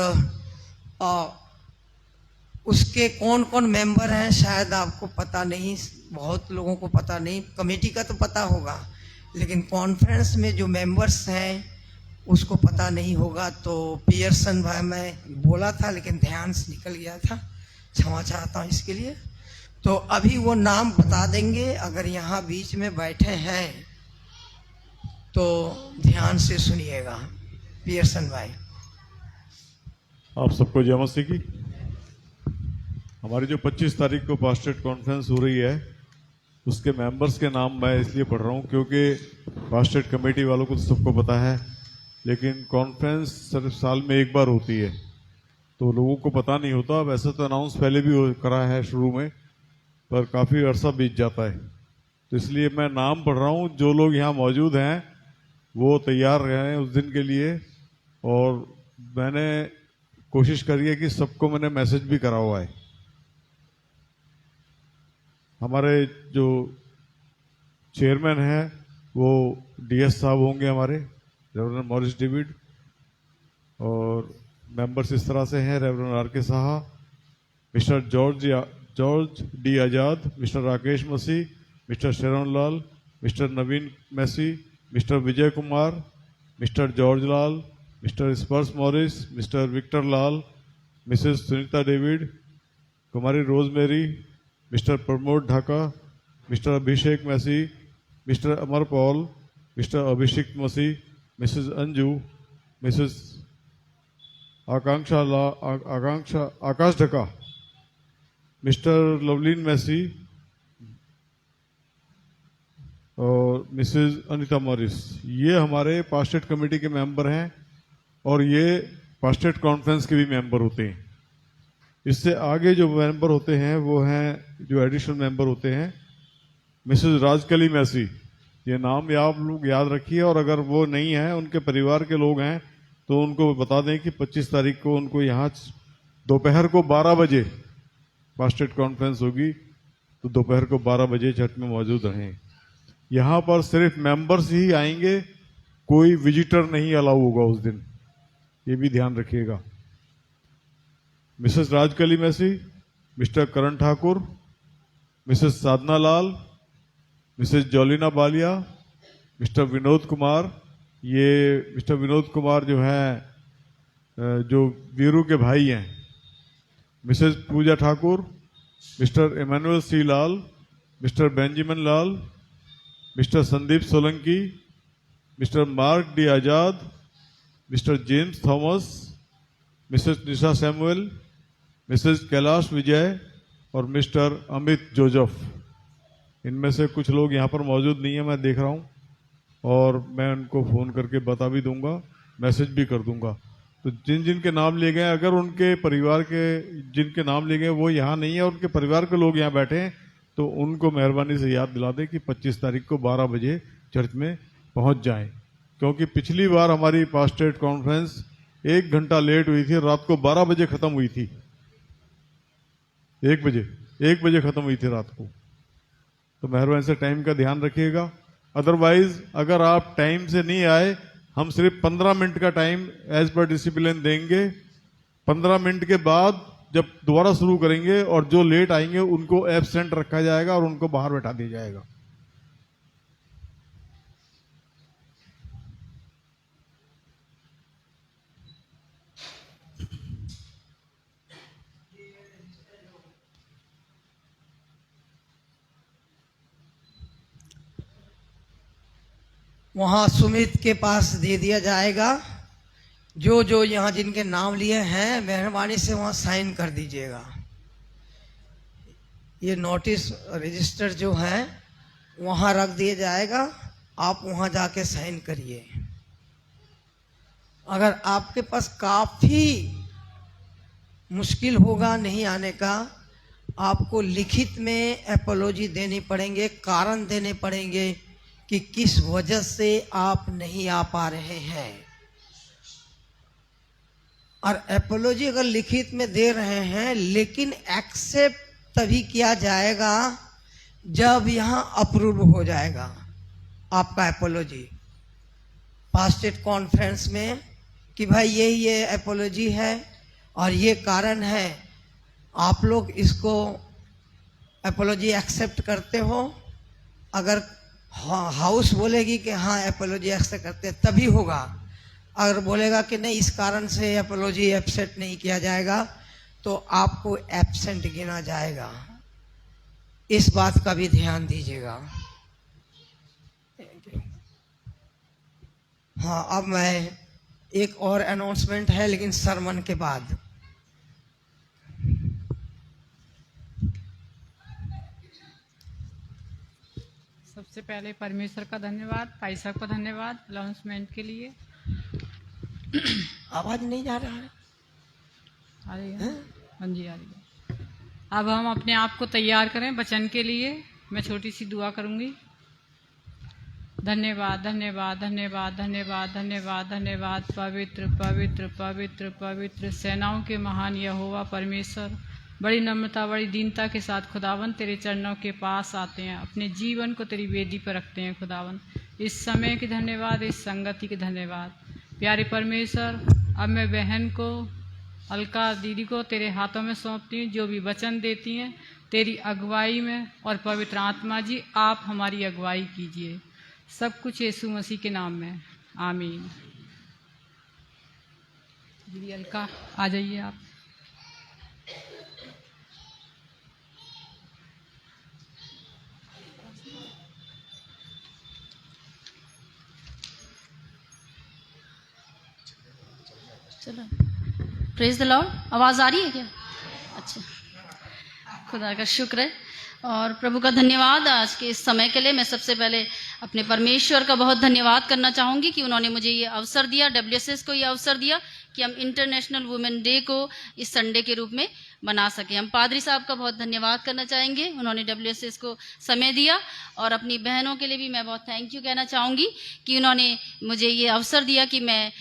उसके कौन कौन मेंबर हैं शायद आपको पता नहीं, बहुत लोगों को पता नहीं। कमेटी का तो पता होगा, लेकिन कॉन्फ्रेंस में जो मेंबर्स हैं उसको पता नहीं होगा। तो पियर्सन भाई, मैं बोला था लेकिन ध्यान से निकल गया था, क्षमा चाहता हूँ इसके लिए। तो अभी वो नाम बता देंगे। अगर यहाँ बीच में बैठे हैं तो ध्यान से सुनिएगा। पियर्सन भाई। आप सबको जय मसीह की। हमारी जो 25 तारीख को पास्टेट कॉन्फ्रेंस हो रही है, उसके मेंबर्स के नाम मैं इसलिए पढ़ रहा हूँ क्योंकि पास्टेट कमेटी वालों को तो सबको पता है, लेकिन कॉन्फ्रेंस सिर्फ साल में एक बार होती है तो लोगों को पता नहीं होता। वैसे तो अनाउंस पहले भी करा है शुरू में, पर काफ़ी अरसा बीत जाता है, तो इसलिए मैं नाम पढ़ रहा हूँ। जो लोग यहाँ मौजूद हैं वो तैयार रहें उस दिन के लिए। और मैंने कोशिश करी है कि सबको मैंने मैसेज भी करा हुआ है। हमारे जो चेयरमैन हैं वो DS साहब होंगे, हमारे रेवरेंड मॉरिस डेविड, और मेंबर्स इस तरह से हैं: reverend RK Saha, Mr George D Azad, Mr Rakesh Masih, Mr Sharan Lal, Mr Naveen Massey, Mr Vijay Kumar, Mr George Lal, Mr Sparsh Morris, Mr Victor Lal, Mrs Sunita David, कुमारी Rosemary, Mr Pramod Dhaka, Mr Abhishek Massey, Mr Amar Paul, Mr Abhishek Masih, Mrs Anju, Mrs Akash Dhaka, Mr Lovleen Massey और Mrs Anita Morris. ये हमारे पास्टेट committee के member हैं और ये पास्टेट conference के भी मेंबर होते हैं। इससे आगे जो मेंबर होते हैं वो हैं, जो एडिशनल मेंबर होते हैं, मिसेस राजकली मैसी। ये नाम आप लोग याद रखिए, और अगर वो नहीं हैं, उनके परिवार के लोग हैं, तो उनको बता दें कि 25 तारीख को उनको यहाँ दोपहर को 12 बजे पास्टेट कॉन्फ्रेंस होगी, तो दोपहर को 12 बजे चर्च में मौजूद रहें। यहाँ पर सिर्फ मेंबर्स ही आएंगे, कोई विजिटर नहीं अलाउ होगा उस दिन, ये भी ध्यान रखिएगा। मिसेस राजकली मैसी, मिस्टर करण ठाकुर, मिसेस साधना लाल, मिसेस जॉलिना बालिया, मिस्टर विनोद कुमार। ये मिस्टर विनोद कुमार जो हैं, जो वीरू के भाई हैं। Mrs Pooja Thakur, Mr Emmanuel C Lal, Mr Benjamin Lal, Mr Sandeep Solanki, Mr Mark D Azad, Mr James Thomas, Mrs Nisha Samuel, Mrs Kailash Vijay और मिस्टर अमित जोजफ। इनमें से कुछ लोग यहाँ पर मौजूद नहीं है, मैं देख रहा हूँ। और मैं उनको फ़ोन करके बता भी दूंगा, मैसेज भी कर दूंगा। तो जिन जिन के नाम लिए गए, अगर उनके परिवार के जिनके नाम लिए गए वो यहाँ नहीं है, उनके परिवार के लोग यहाँ बैठे हैं, तो उनको मेहरबानी से याद दिला दें कि 25 तारीख को 12 बजे चर्च में पहुँच जाएं। क्योंकि पिछली बार हमारी पास्टरेट कॉन्फ्रेंस 1 घंटा लेट हुई थी, रात को 12 बजे ख़त्म हुई थी। 1 बजे ख़त्म हुई थी रात को। तो मेहरबानी से टाइम का ध्यान रखिएगा। अदरवाइज अगर आप टाइम से नहीं आए, हम सिर्फ 15 मिनट का टाइम एज पर डिसिप्लिन देंगे। 15 मिनट के बाद जब दोबारा शुरू करेंगे और जो लेट आएंगे उनको एब्सेंट रखा जाएगा और उनको बाहर बैठा दिया जाएगा। वहाँ सुमित के पास दे दिया जाएगा। जो जो यहाँ जिनके नाम लिए हैं मेहरबानी से वहाँ साइन कर दीजिएगा। ये नोटिस रजिस्टर जो है वहाँ रख दिया जाएगा, आप वहाँ जाके साइन करिए। अगर आपके पास काफ़ी मुश्किल होगा नहीं आने का, आपको लिखित में एपोलॉजी देनी पड़ेंगे, कारण देने पड़ेंगे कि किस वजह से आप नहीं आ पा रहे हैं। और एपोलॉजी अगर लिखित में दे रहे हैं, लेकिन एक्सेप्ट तभी किया जाएगा जब यहाँ अप्रूव हो जाएगा आपका एपोलॉजी पास्टेट कॉन्फ्रेंस में कि भाई ये एपोलॉजी है और ये कारण है, आप लोग इसको एपोलॉजी एक्सेप्ट करते हो। अगर हाउस बोलेगी कि हाँ एपोलॉजी एक्सेप्ट करते हैं तभी होगा। अगर बोलेगा कि नहीं इस कारण से एपोलॉजी एक्सेप्ट नहीं किया जाएगा तो आपको एब्सेंट गिना जाएगा। इस बात का भी ध्यान दीजिएगा। हाँ, अब मैं एक और अनाउंसमेंट है लेकिन सरमन के बाद। सबसे पहले परमेश्वर का धन्यवाद, भाई साहब का धन्यवाद अनाउंसमेंट के लिए। आवाज नहीं जा रहा है? आ रही है? हाँ जी आ रही है। अब हम अपने आप को तैयार करें वचन के लिए। मैं छोटी सी दुआ करूंगी। धन्यवाद धन्यवाद धन्यवाद धन्यवाद धन्यवाद धन्यवाद पवित्र पवित्र पवित्र पवित्र सेनाओं के महान यहोवा परमेश्वर, बड़ी नम्रता बड़ी दीनता के साथ खुदावन तेरे चरणों के पास आते हैं, अपने जीवन को तेरी वेदी पर रखते हैं। खुदावन इस समय की धन्यवाद, इस संगति की धन्यवाद। प्यारे परमेश्वर, अब मैं बहन को, अलका दीदी को तेरे हाथों में सौंपती हूँ। जो भी वचन देती हैं तेरी अगुवाई में, और पवित्र आत्मा जी आप हमारी अगुवाई कीजिए। सब कुछ यीशु मसीह के नाम में, आमीन। दीदी अलका आ जाइए आप। चलो, प्रेज द लॉर्ड। आवाज़ आ रही है क्या? अच्छा, खुदा का शुक्र है और प्रभु का धन्यवाद आज के इस समय के लिए। मैं सबसे पहले अपने परमेश्वर का बहुत धन्यवाद करना चाहूँगी कि उन्होंने मुझे ये अवसर दिया, WSS को ये अवसर दिया कि हम इंटरनेशनल वुमेन डे को इस संडे के रूप में बना सकें। हम पादरी साहब का बहुत धन्यवाद करना चाहेंगे, उन्होंने WSS को समय दिया। और अपनी बहनों के लिए भी मैं बहुत थैंक यू कहना चाहूँगी कि उन्होंने मुझे ये अवसर दिया कि मैं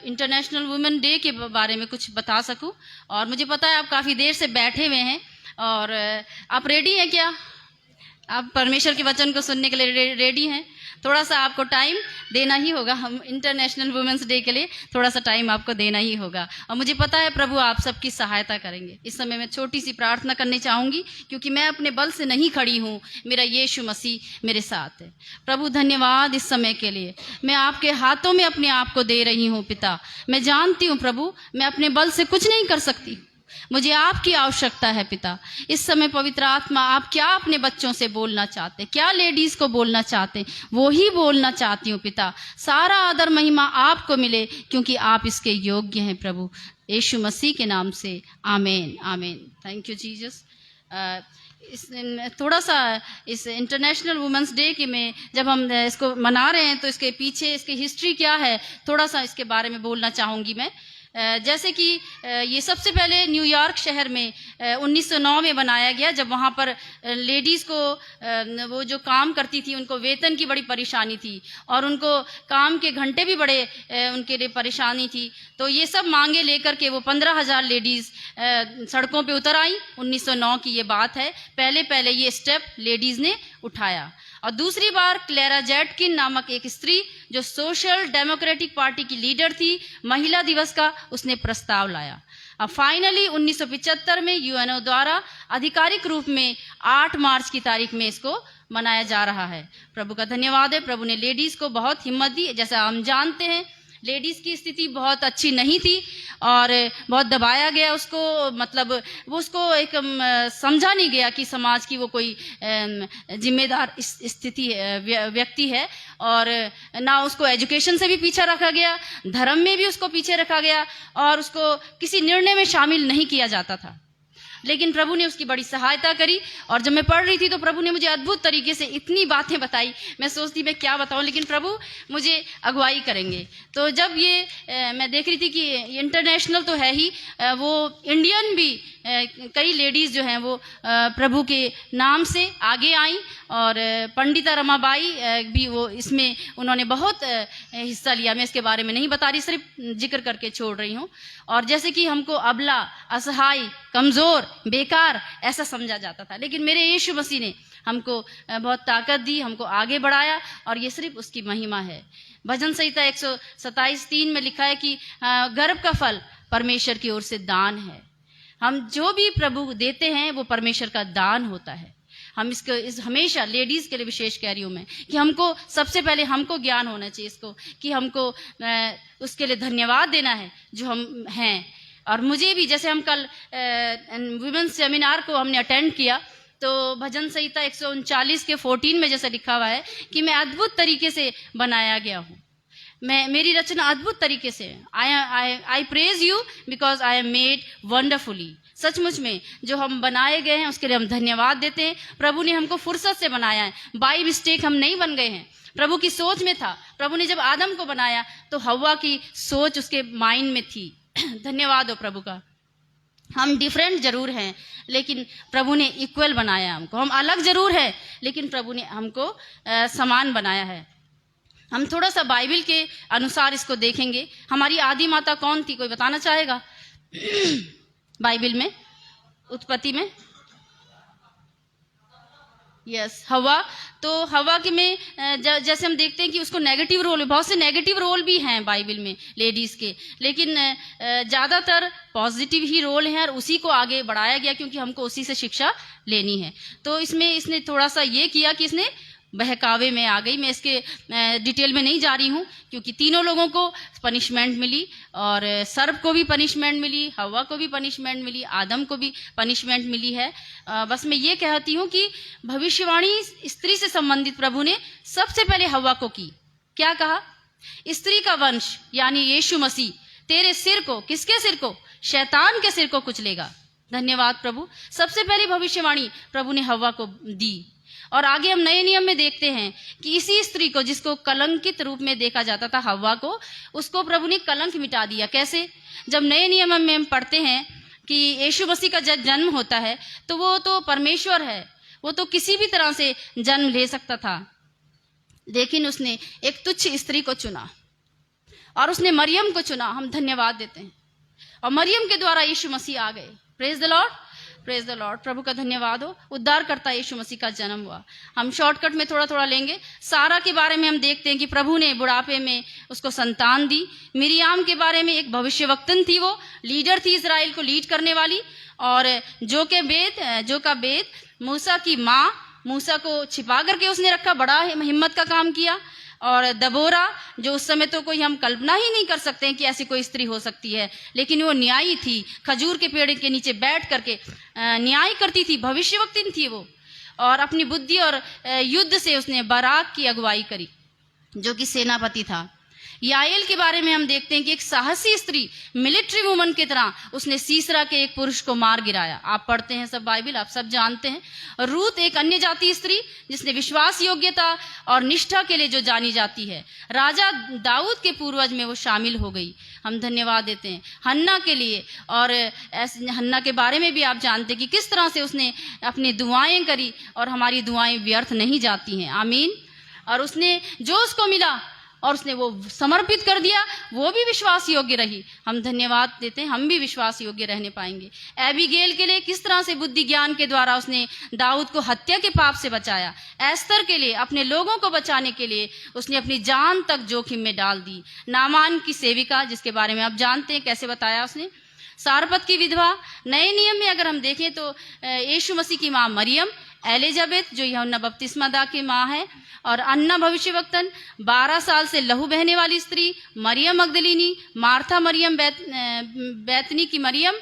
इंटरनेशनल वुमेन डे के बारे में कुछ बता सकूँ। और मुझे पता है आप काफ़ी देर से बैठे हुए हैं और आप रेडी हैं क्या? आप परमेश्वर के वचन को सुनने के लिए रेडी हैं? थोड़ा सा आपको टाइम देना ही होगा। हम इंटरनेशनल वुमेन्स डे के लिए थोड़ा सा टाइम आपको देना ही होगा और मुझे पता है प्रभु आप सबकी सहायता करेंगे। इस समय मैं छोटी सी प्रार्थना करनी चाहूँगी क्योंकि मैं अपने बल से नहीं खड़ी हूँ, मेरा यीशु मसीह मेरे साथ है। प्रभु धन्यवाद इस समय के लिए। मैं आपके हाथों में अपने आप को दे रही हूँ पिता। मैं जानती हूँ प्रभु मैं अपने बल से कुछ नहीं कर सकती, मुझे आपकी आवश्यकता है पिता। इस समय पवित्र आत्मा आप क्या अपने बच्चों से बोलना चाहते, क्या लेडीज को बोलना चाहते, वो ही बोलना चाहती हूँ पिता। सारा आदर महिमा आपको मिले क्योंकि आप इसके योग्य हैं प्रभु। यीशु मसीह के नाम से आमीन आमीन। Thank you Jesus. थोड़ा सा इस इंटरनेशनल वुमेंस डे के में जब हम इसको मना रहे हैं तो इसके पीछे इसकी हिस्ट्री क्या है, थोड़ा सा इसके बारे में बोलना चाहूँगी मैं। जैसे कि ये सबसे पहले न्यूयॉर्क शहर में 1909 में बनाया गया, जब वहाँ पर लेडीज़ को वो जो काम करती थी उनको वेतन की बड़ी परेशानी थी और उनको काम के घंटे भी बड़े उनके लिए परेशानी थी। तो ये सब मांगे लेकर के वो 15,000 लेडीज़ सड़कों पे उतर आई। 1909 की ये बात है। पहले ये स्टेप लेडीज़ ने उठाया। और दूसरी बार क्लेरा जेटकिन नामक एक स्त्री जो सोशल डेमोक्रेटिक पार्टी की लीडर थी, महिला दिवस का उसने प्रस्ताव लाया। अब फाइनली 1975 में यूएनओ द्वारा आधिकारिक रूप में 8 मार्च की तारीख में इसको मनाया जा रहा है। प्रभु का धन्यवाद है, प्रभु ने लेडीज़ को बहुत हिम्मत दी। जैसा हम जानते हैं लेडीज़ की स्थिति बहुत अच्छी नहीं थी और बहुत दबाया गया उसको, मतलब वो उसको एक समझा नहीं गया कि समाज की वो कोई जिम्मेदार स्थिति व्यक्ति है, और ना उसको एजुकेशन से भी पीछे रखा गया, धर्म में भी उसको पीछे रखा गया और उसको किसी निर्णय में शामिल नहीं किया जाता था। लेकिन प्रभु ने उसकी बड़ी सहायता करी और जब मैं पढ़ रही थी तो प्रभु ने मुझे अद्भुत तरीके से इतनी बातें बताई, मैं सोचती मैं क्या बताऊं, लेकिन प्रभु मुझे अगुवाई करेंगे। तो जब ये मैं देख रही थी कि इंटरनेशनल तो है ही, वो इंडियन भी कई लेडीज़ जो हैं वो प्रभु के नाम से आगे आई और पंडिता रमाबाई भी वो इसमें उन्होंने बहुत हिस्सा लिया। मैं इसके बारे में नहीं बता रही, सिर्फ जिक्र करके छोड़ रही हूँ। और जैसे कि हमको अबला, असहाय, कमज़ोर, बेकार ऐसा समझा जाता था, लेकिन मेरे यीशु मसीह ने हमको बहुत ताकत दी, हमको आगे बढ़ाया और ये सिर्फ उसकी महिमा है। भजन संहिता 127:3 में लिखा है कि गर्भ का फल परमेश्वर की ओर से दान है। हम जो भी प्रभु देते हैं वो परमेश्वर का दान होता है। हम इसको हमेशा लेडीज़ के लिए विशेष कह रही हूँ मैं कि हमको सबसे पहले हमको ज्ञान होना चाहिए इसको कि हमको उसके लिए धन्यवाद देना है जो हम हैं। और मुझे भी जैसे हम कल वुमेन्स सेमिनार को हमने अटेंड किया तो भजन संहिता 139:14 में जैसा लिखा हुआ है कि मैं अद्भुत तरीके से बनाया गया हूँ, मेरी रचना अद्भुत तरीके से, आई praise you because I am made wonderfully. सचमुच में जो हम बनाए गए हैं उसके लिए हम धन्यवाद देते हैं। प्रभु ने हमको फुर्सत से बनाया है, बाय मिस्टेक हम नहीं बन गए हैं। प्रभु की सोच में था। प्रभु ने जब आदम को बनाया तो हव्वा की सोच उसके माइंड में थी। धन्यवाद हो प्रभु का। हम डिफरेंट जरूर हैं लेकिन प्रभु ने इक्वल बनाया हमको। हम अलग जरूर हैं लेकिन प्रभु ने हमको समान बनाया है। हम थोड़ा सा बाइबल के अनुसार इसको देखेंगे। हमारी आदि माता कौन थी, कोई बताना चाहेगा? बाइबल में उत्पत्ति में यस हवा। तो हवा के में जैसे हम देखते हैं कि उसको नेगेटिव रोल, बहुत से नेगेटिव रोल भी हैं बाइबल में लेडीज़ के, लेकिन ज़्यादातर पॉजिटिव ही रोल हैं और उसी को आगे बढ़ाया गया क्योंकि हमको उसी से शिक्षा लेनी है। तो इसमें इसने थोड़ा सा ये किया कि इसने बहकावे में आ गई। मैं इसके डिटेल में नहीं जा रही हूँ क्योंकि तीनों लोगों को पनिशमेंट मिली और सर्प को भी पनिशमेंट मिली, हवा को भी पनिशमेंट मिली, आदम को भी पनिशमेंट मिली है। बस मैं ये कहती हूँ कि भविष्यवाणी स्त्री से संबंधित प्रभु ने सबसे पहले हवा को की। क्या कहा? स्त्री का वंश यानी यीशु मसीह तेरे सिर को, किसके सिर को? शैतान के सिर को कुचलेगा। धन्यवाद प्रभु। सबसे पहली भविष्यवाणी प्रभु ने हवा को दी। और आगे हम नए नियम में देखते हैं कि इसी स्त्री को जिसको कलंकित रूप में देखा जाता था, हव्वा को, उसको प्रभु ने कलंक मिटा दिया। कैसे? जब नए नियम में हम पढ़ते हैं कि यीशु मसीह का जब जन्म होता है तो वो तो परमेश्वर है, वो तो किसी भी तरह से जन्म ले सकता था, लेकिन उसने एक तुच्छ स्त्री को चुना और उसने मरियम को चुना। हम धन्यवाद देते हैं और मरियम के द्वारा यीशु मसीह आ गए। Praise the Lord, praise the Lord. प्रभु का धन्यवाद हो। उद्धारकर्ता यीशु मसीह का जन्म हुआ। हम शॉर्टकट में थोड़ा थोड़ा लेंगे। सारा के बारे में हम देखते हैं कि प्रभु ने बुढ़ापे में उसको संतान दी। मिरियाम के बारे में एक भविष्यवक्तन थी, वो लीडर थी इजराइल को लीड करने वाली। और जो का बेत मूसा की माँ, मूसा को छिपा करके उसने रखा, बड़ा हिम्मत का काम किया। और दबोरा, जो उस समय तो कोई हम कल्पना ही नहीं कर सकते हैं कि ऐसी कोई स्त्री हो सकती है, लेकिन वो न्यायी थी। खजूर के पेड़ के नीचे बैठ करके न्याय करती थी, भविष्यवक्तिन थी वो। और अपनी बुद्धि और युद्ध से उसने बाराक की अगुवाई करी, जो कि सेनापति था। याएल के बारे में हम देखते हैं कि एक साहसी स्त्री, मिलिट्री वुमन की तरह उसने सीसरा के एक पुरुष को मार गिराया। आप पढ़ते हैं सब बाइबल, आप सब जानते हैं। रूत एक अन्य जाति स्त्री जिसने विश्वास योग्यता और निष्ठा के लिए जो जानी जाती है, राजा दाऊद के पूर्वज में वो शामिल हो गई। हम धन्यवाद देते हैं हन्ना के लिए। और हन्ना के बारे में भी आप जानते हैं कि किस तरह से उसने अपनी दुआएं करी और हमारी दुआएं व्यर्थ नहीं जाती हैं। आमीन। और उसने जो उसको मिला और उसने वो समर्पित कर दिया, वो भी विश्वास योग्य रही। हम धन्यवाद देते हैं, हम भी विश्वास योग्य रहने पाएंगे। एबीगेल के लिए किस तरह से बुद्धि ज्ञान के द्वारा उसने दाऊद को हत्या के पाप से बचाया। एस्तर के लिए अपने लोगों को बचाने के लिए उसने अपनी जान तक जोखिम में डाल दी। नामान की सेविका, जिसके बारे में आप जानते हैं कैसे बताया उसने। सारपत की विधवा। नए नियम में अगर हम देखें तो यीशु मसीह की माँ मरियम, एलिजाबेथ जो यूहन्ना बपतिस्मादा की माँ है, और अन्ना भविष्यवक्तन, 12 साल से लहू बहने वाली स्त्री, मरियम मगदलीनी, मार्था मरियम बैतनी की मरियम,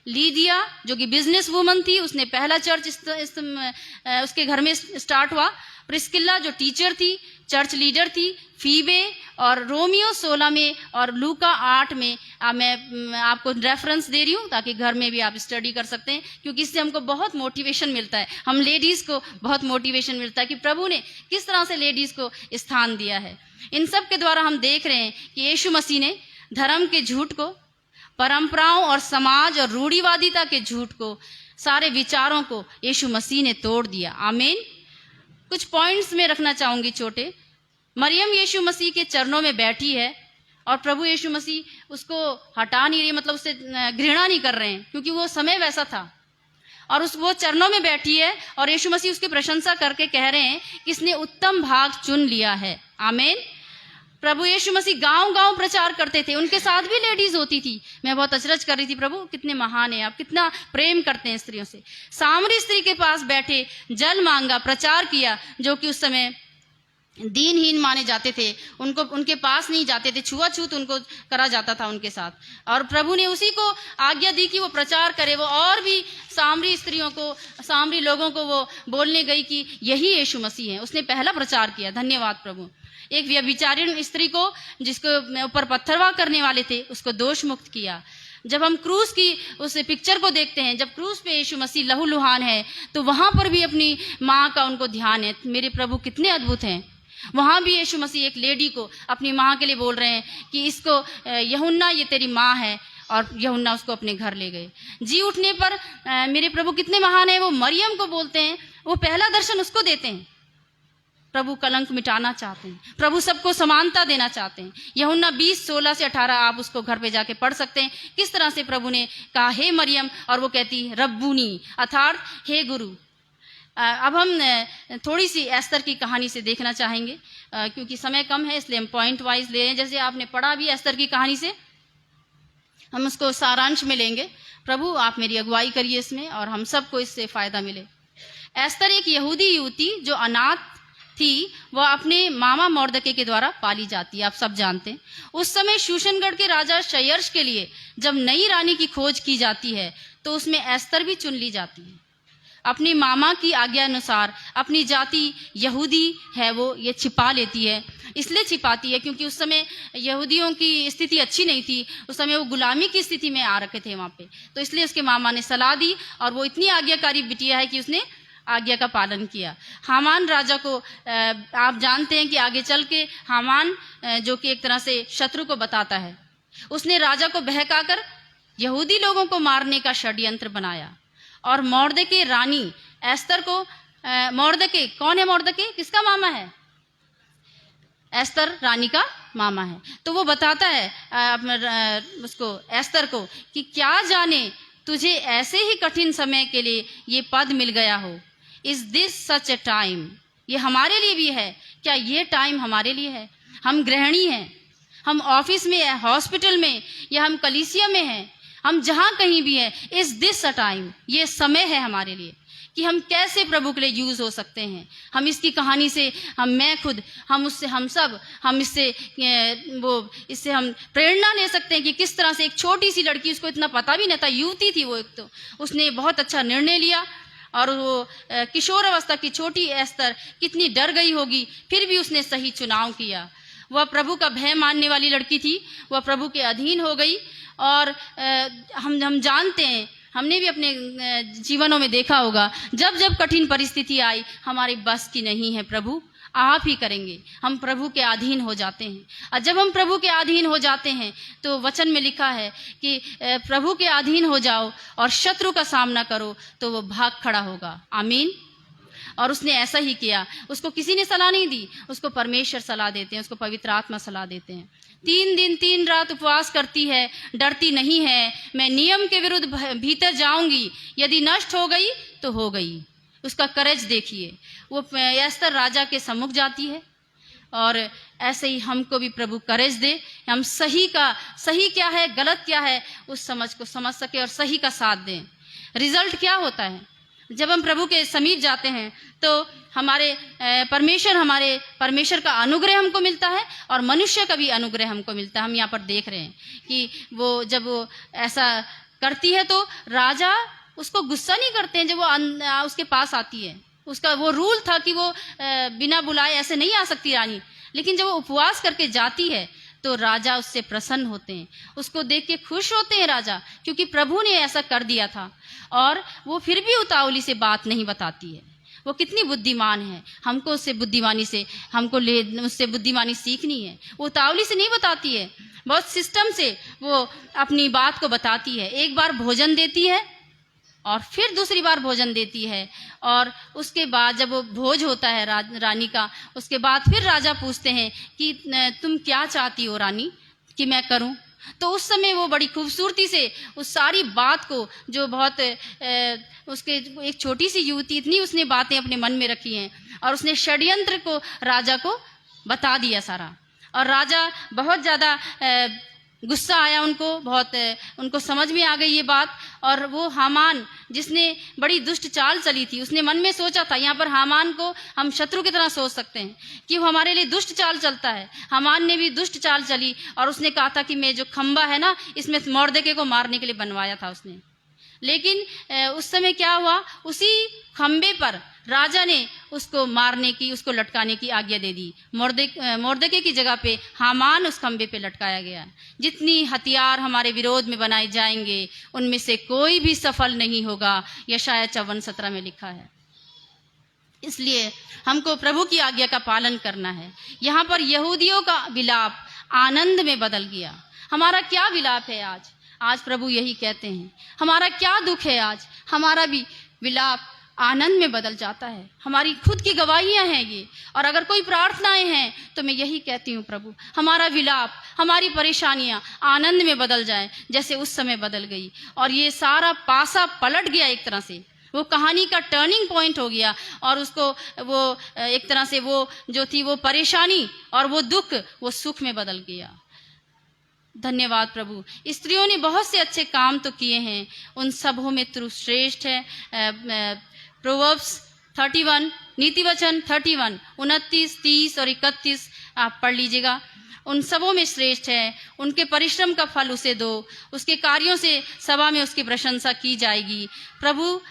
लीदिया जो कि बिजनेस वूमन थी, उसने पहला चर्च उसके घर में स्टार्ट हुआ। प्रिस्किल्ला जो टीचर थी, चर्च लीडर थी। फीबे और रोमियो 16 में और लूका 8 में मैं आपको रेफरेंस दे रही हूँ ताकि घर में भी आप स्टडी कर सकते हैं, क्योंकि इससे हमको बहुत मोटिवेशन मिलता है। हम लेडीज़ को बहुत मोटिवेशन मिलता है कि प्रभु ने किस तरह से लेडीज़ को स्थान दिया है। इन सब के द्वारा हम देख रहे हैं कि यीशु मसीह ने धर्म के झूठ को, परंपराओं और समाज और रूढ़िवादिता के झूठ को, सारे विचारों को यीशु मसीह ने तोड़ दिया। आमीन। कुछ पॉइंट्स में रखना चाहूंगी छोटे। मरियम यीशु मसीह के चरणों में बैठी है और प्रभु यीशु मसीह उसको हटा नहीं रही, मतलब उससे घृणा नहीं कर रहे हैं, क्योंकि वो समय वैसा था। और वो चरणों में बैठी है और यीशु मसीह उसकी प्रशंसा करके कह रहे हैं कि इसने उत्तम भाग चुन लिया है। आमीन। प्रभु यीशु मसीह गांव-गांव प्रचार करते थे, उनके साथ भी लेडीज होती थी। मैं बहुत अचरज कर रही थी, प्रभु कितने महान हैं आप, कितना प्रेम करते हैं स्त्रियों से। सामरी स्त्री के पास बैठे जल मांगा, प्रचार किया, जो कि उस समय दीनहीन माने जाते थे, उनके पास नहीं जाते थे, छुआछूत उनको करा जाता था उनके साथ। और प्रभु ने उसी को आज्ञा दी कि वो प्रचार करे। वो और भी सामरी स्त्रियों को, सामरी लोगों को वो बोलने गई कि यही यीशु मसीह है। उसने पहला प्रचार किया। धन्यवाद प्रभु। एक व्यभिचारिणी स्त्री को, जिसको ऊपर पत्थरवाह करने वाले थे, उसको दोष मुक्त किया। जब हम क्रूस की उस पिक्चर को देखते हैं, जब क्रूस पे यीशु मसीह लहूलुहान है, तो वहां पर भी अपनी माँ का उनको ध्यान है। मेरे प्रभु कितने अद्भुत हैं। वहां भी यीशु मसीह एक लेडी को, अपनी माँ के लिए बोल रहे हैं कि इसको यूहन्ना, ये तेरी माँ है, और यूहन्ना उसको अपने घर ले गए। जी उठने पर मेरे प्रभु कितने महान है। वो मरियम को बोलते हैं, वो पहला दर्शन उसको देते हैं। प्रभु कलंक मिटाना चाहते हैं, प्रभु सबको समानता देना चाहते हैं। यूहन्ना 20:16 से 18 आप उसको घर पे जाके पढ़ सकते हैं, किस तरह से प्रभु ने कहा हे मरियम, और वो कहती रब्बूनी, अर्थात हे गुरु। अब हम थोड़ी सी एस्तर की कहानी से देखना चाहेंगे, क्योंकि समय कम है, इसलिए हम पॉइंट वाइज ले रहे हैं। जैसे आपने पढ़ा भी एस्तर की कहानी से, हम उसको सारांश में लेंगे। प्रभु आप मेरी अगुवाई करिए इसमें, और हम सबको इससे फायदा मिले। एस्तर एक यहूदी युवती जो अनाथ थी, वह अपने मामा मोर्दके के द्वारा पाली जाती है, आप सब जानते हैं। उस समय शूशनगढ़ के राजा शयर्श के लिए जब नई रानी की खोज की जाती है, तो उसमें एस्तर भी चुन ली जाती है। अपनी मामा की आज्ञा अनुसार अपनी जाति यहूदी है वो ये छिपा लेती है। इसलिए छिपाती है क्योंकि उस समय यहूदियों की स्थिति अच्छी नहीं थी, उस समय वो गुलामी की स्थिति में आ रखे थे वहाँ पे। तो इसलिए उसके मामा ने सलाह दी, और वो इतनी आज्ञाकारी बिटिया है कि उसने आज्ञा का पालन किया। हामान राजा को आप जानते हैं कि आगे चल के हामान जो कि एक तरह से शत्रु को बताता है, उसने राजा को बहकाकर यहूदी लोगों को मारने का षड्यंत्र बनाया। और मोर्दके रानी एस्तर को, मोर्दके कौन है? मोर्दके किसका मामा है? एस्तर रानी का मामा है। तो वो बताता है उसको, एस्तर को, कि क्या जाने तुझे ऐसे ही कठिन समय के लिए ये पद मिल गया हो। Is this such A time? ये हमारे लिए भी है क्या? ये टाइम हमारे लिए है। हम गृहिणी हैं, हम ऑफिस में है, हॉस्पिटल में, या हम कलीसिया में हैं, हम जहां कहीं भी हैं, इज दिस अ टाइम? ये समय है हमारे लिए कि हम कैसे प्रभु के लिए यूज हो सकते हैं। हम इसकी कहानी से, मैं खुद, इससे हम प्रेरणा ले सकते हैं कि किस तरह से एक छोटी सी लड़की, उसको इतना पता भी नहीं था, युवती थी वो, एक तो उसने बहुत अच्छा निर्णय लिया। और वो किशोर अवस्था की छोटी एस्तर कितनी डर गई होगी, फिर भी उसने सही चुनाव किया। वह प्रभु का भय मानने वाली लड़की थी, वह प्रभु के अधीन हो गई। और हम जानते हैं, हमने भी अपने जीवनों में देखा होगा, जब जब कठिन परिस्थिति आई, हमारी बस की नहीं है प्रभु, आप ही करेंगे, हम प्रभु के अधीन हो जाते हैं। और जब हम प्रभु के अधीन हो जाते हैं तो वचन में लिखा है कि प्रभु के अधीन हो जाओ और शत्रु का सामना करो तो वो भाग खड़ा होगा। आमीन। और उसने ऐसा ही किया। उसको किसी ने सलाह नहीं दी, उसको परमेश्वर सलाह देते हैं, उसको पवित्र आत्मा सलाह देते हैं। 3 दिन 3 रात उपवास करती है, डरती नहीं है, मैं नियम के विरुद्ध भीतर जाऊंगी, यदि नष्ट हो गई तो हो गई। उसका करेज देखिए, वो एस्तर राजा के सम्मुख जाती है। और ऐसे ही हमको भी प्रभु करेज दे, हम सही क्या है, गलत क्या है, उस समझ को समझ सके और सही का साथ दें। रिजल्ट क्या होता है जब हम प्रभु के समीप जाते हैं, तो हमारे परमेश्वर का अनुग्रह हमको मिलता है और मनुष्य का भी अनुग्रह हमको मिलता है। हम यहाँ पर देख रहे हैं कि जब वो ऐसा करती है तो राजा उसको गुस्सा नहीं करते हैं। जब वो उसके पास आती है, उसका वो रूल था कि वो बिना बुलाए ऐसे नहीं आ सकती रानी, लेकिन जब वो उपवास करके जाती है तो राजा उससे प्रसन्न होते हैं, उसको देख के खुश होते हैं राजा, क्योंकि प्रभु ने ऐसा कर दिया था। और वो फिर भी उतावली से बात नहीं बताती है। वो कितनी बुद्धिमान है, हमको उससे बुद्धिमानी सीखनी है। वो उतावली से नहीं बताती है, बहुत सिस्टम से वो अपनी बात को बताती है। एक बार भोजन देती है और फिर दूसरी बार भोजन देती है, और उसके बाद जब वो भोज होता है रानी का, उसके बाद फिर राजा पूछते हैं कि तुम क्या चाहती हो रानी कि मैं करूं। तो उस समय वो बड़ी खूबसूरती से उस सारी बात को, जो बहुत उसके एक छोटी सी युवती, इतनी उसने बातें अपने मन में रखी हैं, और उसने षड्यंत्र को राजा को बता दिया सारा। और राजा बहुत ज़्यादा गुस्सा आया उनको समझ में आ गई ये बात। और वो हामान, जिसने बड़ी दुष्ट चाल चली थी, उसने मन में सोचा था, यहाँ पर हामान को हम शत्रु की तरह सोच सकते हैं कि वो हमारे लिए दुष्ट चाल चलता है। हामान ने भी दुष्ट चाल चली और उसने कहा था कि मैं जो खंबा है ना, इसमें मोर्देके को मारने के लिए बनवाया था उसने। लेकिन उस समय क्या हुआ, उसी खंबे पर राजा ने उसको मारने की, उसको लटकाने की आज्ञा दे दी। मोर्देके की जगह पे हामान उस खंबे पे लटकाया गया। जितनी हथियार हमारे विरोध में बनाए जाएंगे, उनमें से कोई भी सफल नहीं होगा, यशायाह 54:17 में लिखा है। इसलिए हमको प्रभु की आज्ञा का पालन करना है। यहाँ पर यहूदियों का विलाप आनंद में बदल गया। हमारा क्या विलाप है आज? आज प्रभु यही कहते हैं, हमारा क्या दुख है आज, हमारा भी विलाप आनंद में बदल जाता है। हमारी खुद की गवाहियां हैं ये, और अगर कोई प्रार्थनाएं हैं तो मैं यही कहती हूँ, प्रभु हमारा विलाप, हमारी परेशानियां आनंद में बदल जाएं, जैसे उस समय बदल गई। और ये सारा पासा पलट गया, एक तरह से वो कहानी का टर्निंग पॉइंट हो गया, और उसको वो एक तरह से वो जो थी वो परेशानी और वो दुख, वो सुख में बदल गया। धन्यवाद प्रभु। स्त्रियों ने बहुत से अच्छे काम तो किए हैं, उन सबों में तू श्रेष्ठ है। प्रोवर्ब्स 31, नीति वचन 31, 29, 30 और 31 आप पढ़ लीजिएगा। उन सबों में श्रेष्ठ है, उनके परिश्रम का फल उसे दो, उसके कार्यों से सभा में उसकी प्रशंसा की जाएगी। प्रभु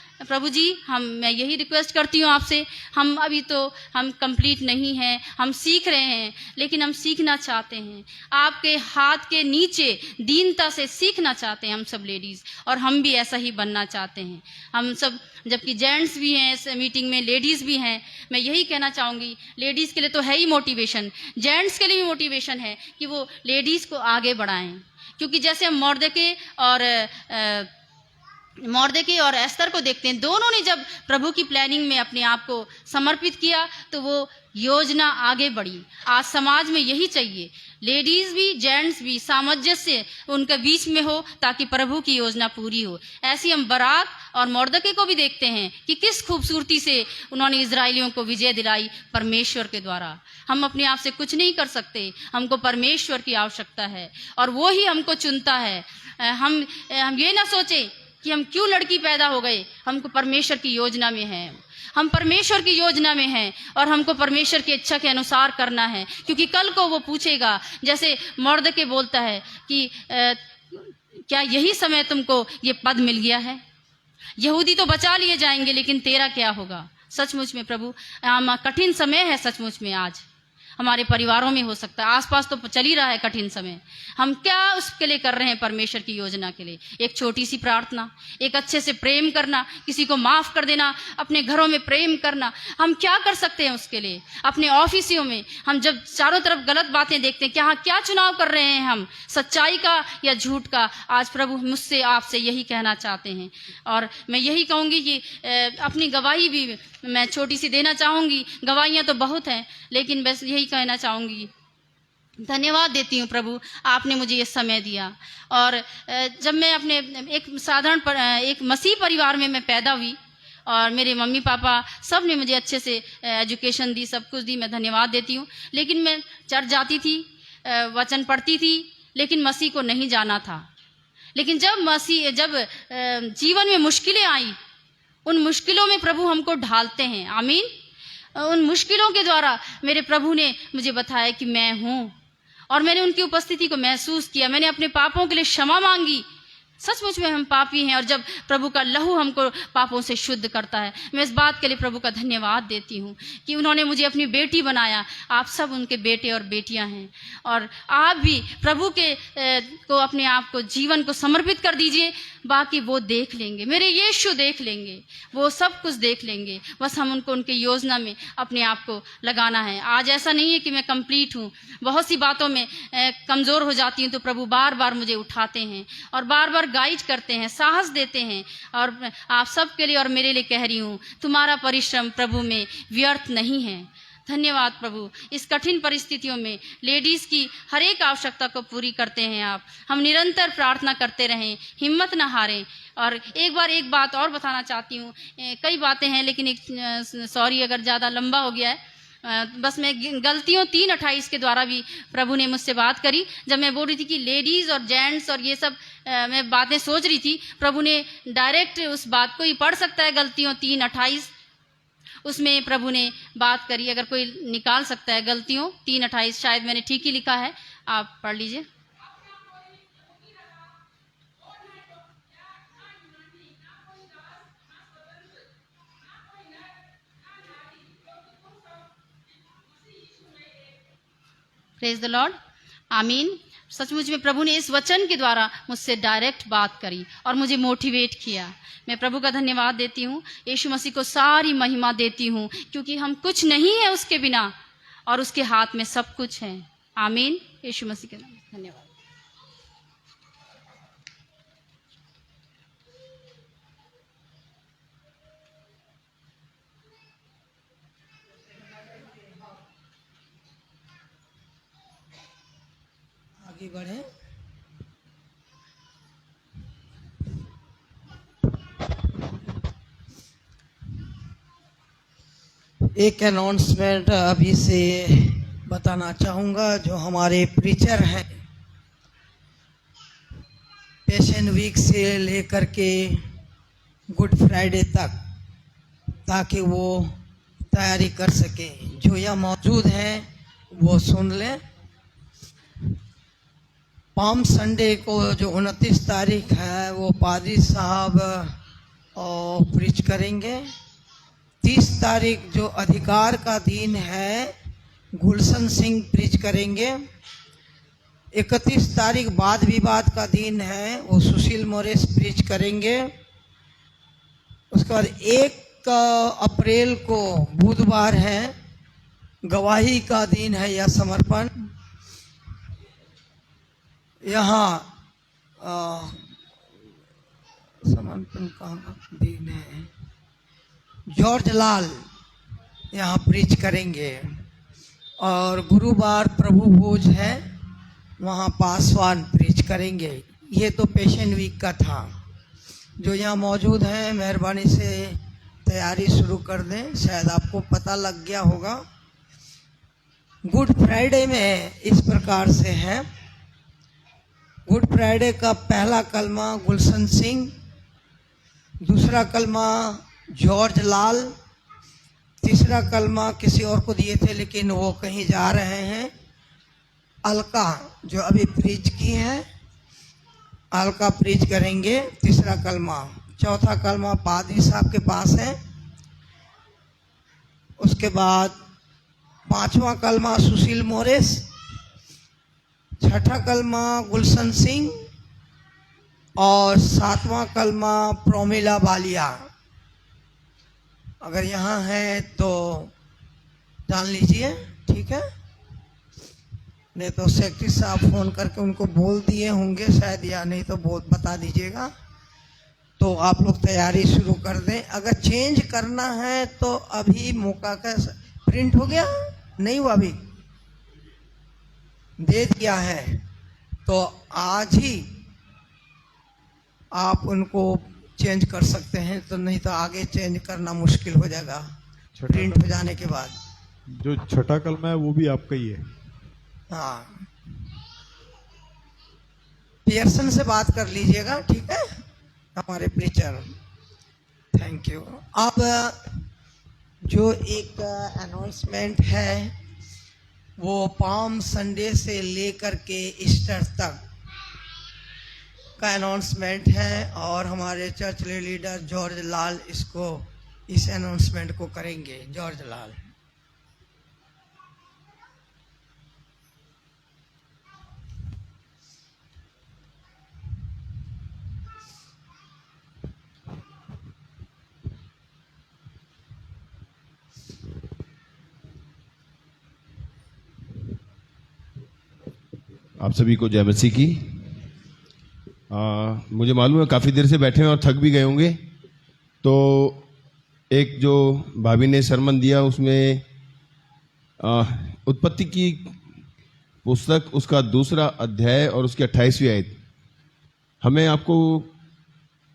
जी, मैं यही रिक्वेस्ट करती हूँ आपसे, हम अभी तो हम कंप्लीट नहीं हैं, हम सीख रहे हैं, लेकिन हम सीखना चाहते हैं आपके हाथ के नीचे दीनता से सीखना चाहते हैं हम सब लेडीज़, और हम भी ऐसा ही बनना चाहते हैं हम सब। जबकि जेंट्स भी हैं इस मीटिंग में, लेडीज़ भी हैं। मैं यही कहना चाहूँगी, लेडीज़ के लिए तो है ही मोटिवेशन, जेंट्स के लिए भी मोटिवेशन है कि वो लेडीज़ को आगे बढ़ाएं। क्योंकि जैसे हम मोर्देके और एस्तर को देखते हैं, दोनों ने जब प्रभु की प्लानिंग में अपने आप को समर्पित किया तो वो योजना आगे बढ़ी। आज समाज में यही चाहिए, लेडीज़ भी जेंट्स भी सामंजस्य उनके बीच में हो, ताकि प्रभु की योजना पूरी हो। ऐसी हम बराक और मोर्देके को भी देखते हैं कि किस खूबसूरती से उन्होंने इजराइलियों को विजय दिलाई परमेश्वर के द्वारा। हम अपने आप से कुछ नहीं कर सकते, हमको परमेश्वर की आवश्यकता है, और वो ही हमको चुनता है। हम ये ना सोचें कि हम क्यों लड़की पैदा हो गए, हमको परमेश्वर की योजना में है, हम परमेश्वर की योजना में हैं, और हमको परमेश्वर की इच्छा के अनुसार करना है। क्योंकि कल को वो पूछेगा, जैसे मोर्देके बोलता है कि क्या यही समय तुमको ये पद मिल गया है? यहूदी तो बचा लिए जाएंगे, लेकिन तेरा क्या होगा? सचमुच में प्रभु, कठिन समय है सचमुच में आज। हमारे परिवारों में हो सकता है, आसपास तो चल ही रहा है कठिन समय। हम क्या उसके लिए कर रहे हैं? परमेश्वर की योजना के लिए एक छोटी सी प्रार्थना, एक अच्छे से प्रेम करना, किसी को माफ कर देना, अपने घरों में प्रेम करना। हम क्या कर सकते हैं उसके लिए? अपने ऑफिसों में हम जब चारों तरफ गलत बातें देखते हैं, क्या चुनाव कर रहे हैं हम, सच्चाई का या झूठ का? आज प्रभु मुझसे आपसे यही कहना चाहते हैं, और मैं यही कहूंगी कि अपनी गवाही भी मैं छोटी सी देना चाहूंगी। गवाहियां तो बहुत हैं, लेकिन बस यही कहना चाहूंगी, धन्यवाद देती हूँ प्रभु, आपने मुझे ये समय दिया। और जब मैं अपने एक मसीह परिवार में मैं पैदा हुई, और मेरे मम्मी पापा सब ने मुझे अच्छे से एजुकेशन दी, सब कुछ दी, मैं धन्यवाद देती हूँ। लेकिन मैं चर्च जाती थी, वचन पढ़ती थी, लेकिन मसीह को नहीं जाना था। लेकिन जब जीवन में मुश्किलें आई, उन मुश्किलों में प्रभु हमको ढालते हैं। आमीन। उन मुश्किलों के द्वारा मेरे प्रभु ने मुझे बताया कि मैं हूँ, और मैंने उनकी उपस्थिति को महसूस किया। मैंने अपने पापों के लिए क्षमा मांगी। सचमुच में हम पापी हैं, और जब प्रभु का लहू हमको पापों से शुद्ध करता है, मैं इस बात के लिए प्रभु का धन्यवाद देती हूँ कि उन्होंने मुझे अपनी बेटी बनाया। आप सब उनके बेटे और बेटियां हैं, और आप भी प्रभु को अपने आप को, जीवन को समर्पित कर दीजिए। बाकी वो देख लेंगे, मेरे यीशु देख लेंगे, वो सब कुछ देख लेंगे। बस हम उनको उनकी योजना में अपने आप को लगाना है। आज ऐसा नहीं है कि मैं कंप्लीट हूँ, बहुत सी बातों में कमज़ोर हो जाती हूँ, तो प्रभु बार बार मुझे उठाते हैं और बार बार गाइड करते हैं, साहस देते हैं। और आप सब के लिए और मेरे लिए कह रही हूँ, तुम्हारा परिश्रम प्रभु में व्यर्थ नहीं है। धन्यवाद प्रभु। इस कठिन परिस्थितियों में लेडीज़ की हर एक आवश्यकता को पूरी करते हैं आप। हम निरंतर प्रार्थना करते रहें, हिम्मत ना हारें। और एक बात और बताना चाहती हूँ, कई बातें हैं, लेकिन सॉरी अगर ज़्यादा लंबा हो गया है। बस मैं गलतियों 3:28 के द्वारा भी प्रभु ने मुझसे बात करी। जब मैं बोल रही थी कि लेडीज़ और जेंट्स और ये सब मैं बातें सोच रही थी, प्रभु ने डायरेक्ट उस बात को ही पढ़ सकता है, गलतियों 3:28, उसमें प्रभु ने बात करी। अगर कोई निकाल सकता है गलतियों 3:28, शायद मैंने ठीक ही लिखा है, आप पढ़ लीजिए। Praise the Lord. आमीन। सचमुच में प्रभु ने इस वचन के द्वारा मुझसे डायरेक्ट बात करी और मुझे मोटिवेट किया। मैं प्रभु का धन्यवाद देती हूँ, यीशु मसीह को सारी महिमा देती हूँ, क्योंकि हम कुछ नहीं है उसके बिना, और उसके हाथ में सब कुछ है। आमीन। यीशु मसीह के नाम धन्यवाद। आगे बढ़े। एक अनाउंसमेंट अभी से बताना चाहूँगा। जो हमारे प्रीचर हैं, पैशन वीक से लेकर के गुड फ्राइडे तक, ताकि वो तैयारी कर सकें, जो यहाँ मौजूद हैं वो सुन लें। पाम संडे को जो 29 तारीख है, वो पादरी साहब प्रीच करेंगे। 30 तारीख जो अधिकार का दिन है, गुलशन सिंह प्रीच करेंगे। 31 तारीख वाद विवाद का दिन है, वो सुशील मोरेस प्रीच करेंगे। उसके बाद 1 अप्रैल को बुधवार है, गवाही का दिन है या समर्पण। यहाँ समर्पण का दिन है, जॉर्ज लाल यहाँ प्रीच करेंगे। और गुरुवार प्रभु भोज है, वहाँ पासवान प्रीच करेंगे। ये तो पैशन वीक का था। जो यहाँ मौजूद हैं, मेहरबानी से तैयारी शुरू कर दें। शायद आपको पता लग गया होगा। गुड फ्राइडे में इस प्रकार से है। गुड फ्राइडे का पहला कलमा गुलशन सिंह, दूसरा कलमा जॉर्ज लाल, तीसरा कलमा किसी और को दिए थे, लेकिन वो कहीं जा रहे हैं। अलका जो अभी प्रीच की है, अलका प्रीच करेंगे तीसरा कलमा। चौथा कलमा पादरी साहब के पास है। उसके बाद 5वां कलमा सुशील मोरेस, 6ठा कलमा गुलशन सिंह और 7वां कलमा प्रोमिला बालिया। अगर यहाँ है तो जान लीजिए, ठीक है, नहीं तो सेक्रेटरी साहब फ़ोन करके उनको बोल दिए होंगे शायद, या नहीं तो बता दीजिएगा। तो आप लोग तैयारी शुरू कर दें। अगर चेंज करना है तो अभी मौका का प्रिंट हो गया नहीं हुआ, अभी दे दिया है, तो आज ही आप उनको चेंज कर सकते हैं, तो नहीं तो आगे चेंज करना मुश्किल हो जाएगा प्रिंट हो जाने के बाद। जो 6ठा कलमा है वो भी आपका ही है। हाँ, पियर्सन से बात कर लीजिएगा, ठीक है, हमारे प्रीचर। Thank you. अब जो एक अनाउंसमेंट है वो पाम संडे से लेकर के ईस्टर तक का अनाउंसमेंट है, और हमारे चर्च लीडर जॉर्ज लाल इस अनाउंसमेंट को करेंगे। जॉर्ज लाल। आप सभी को जय मसीह की। मुझे मालूम है काफ़ी देर से बैठे हैं और थक भी गए होंगे, तो एक जो भाभी ने सरमन दिया उसमें उत्पत्ति की पुस्तक उसका 2 अध्याय और उसकी 28वीं आयत हमें आपको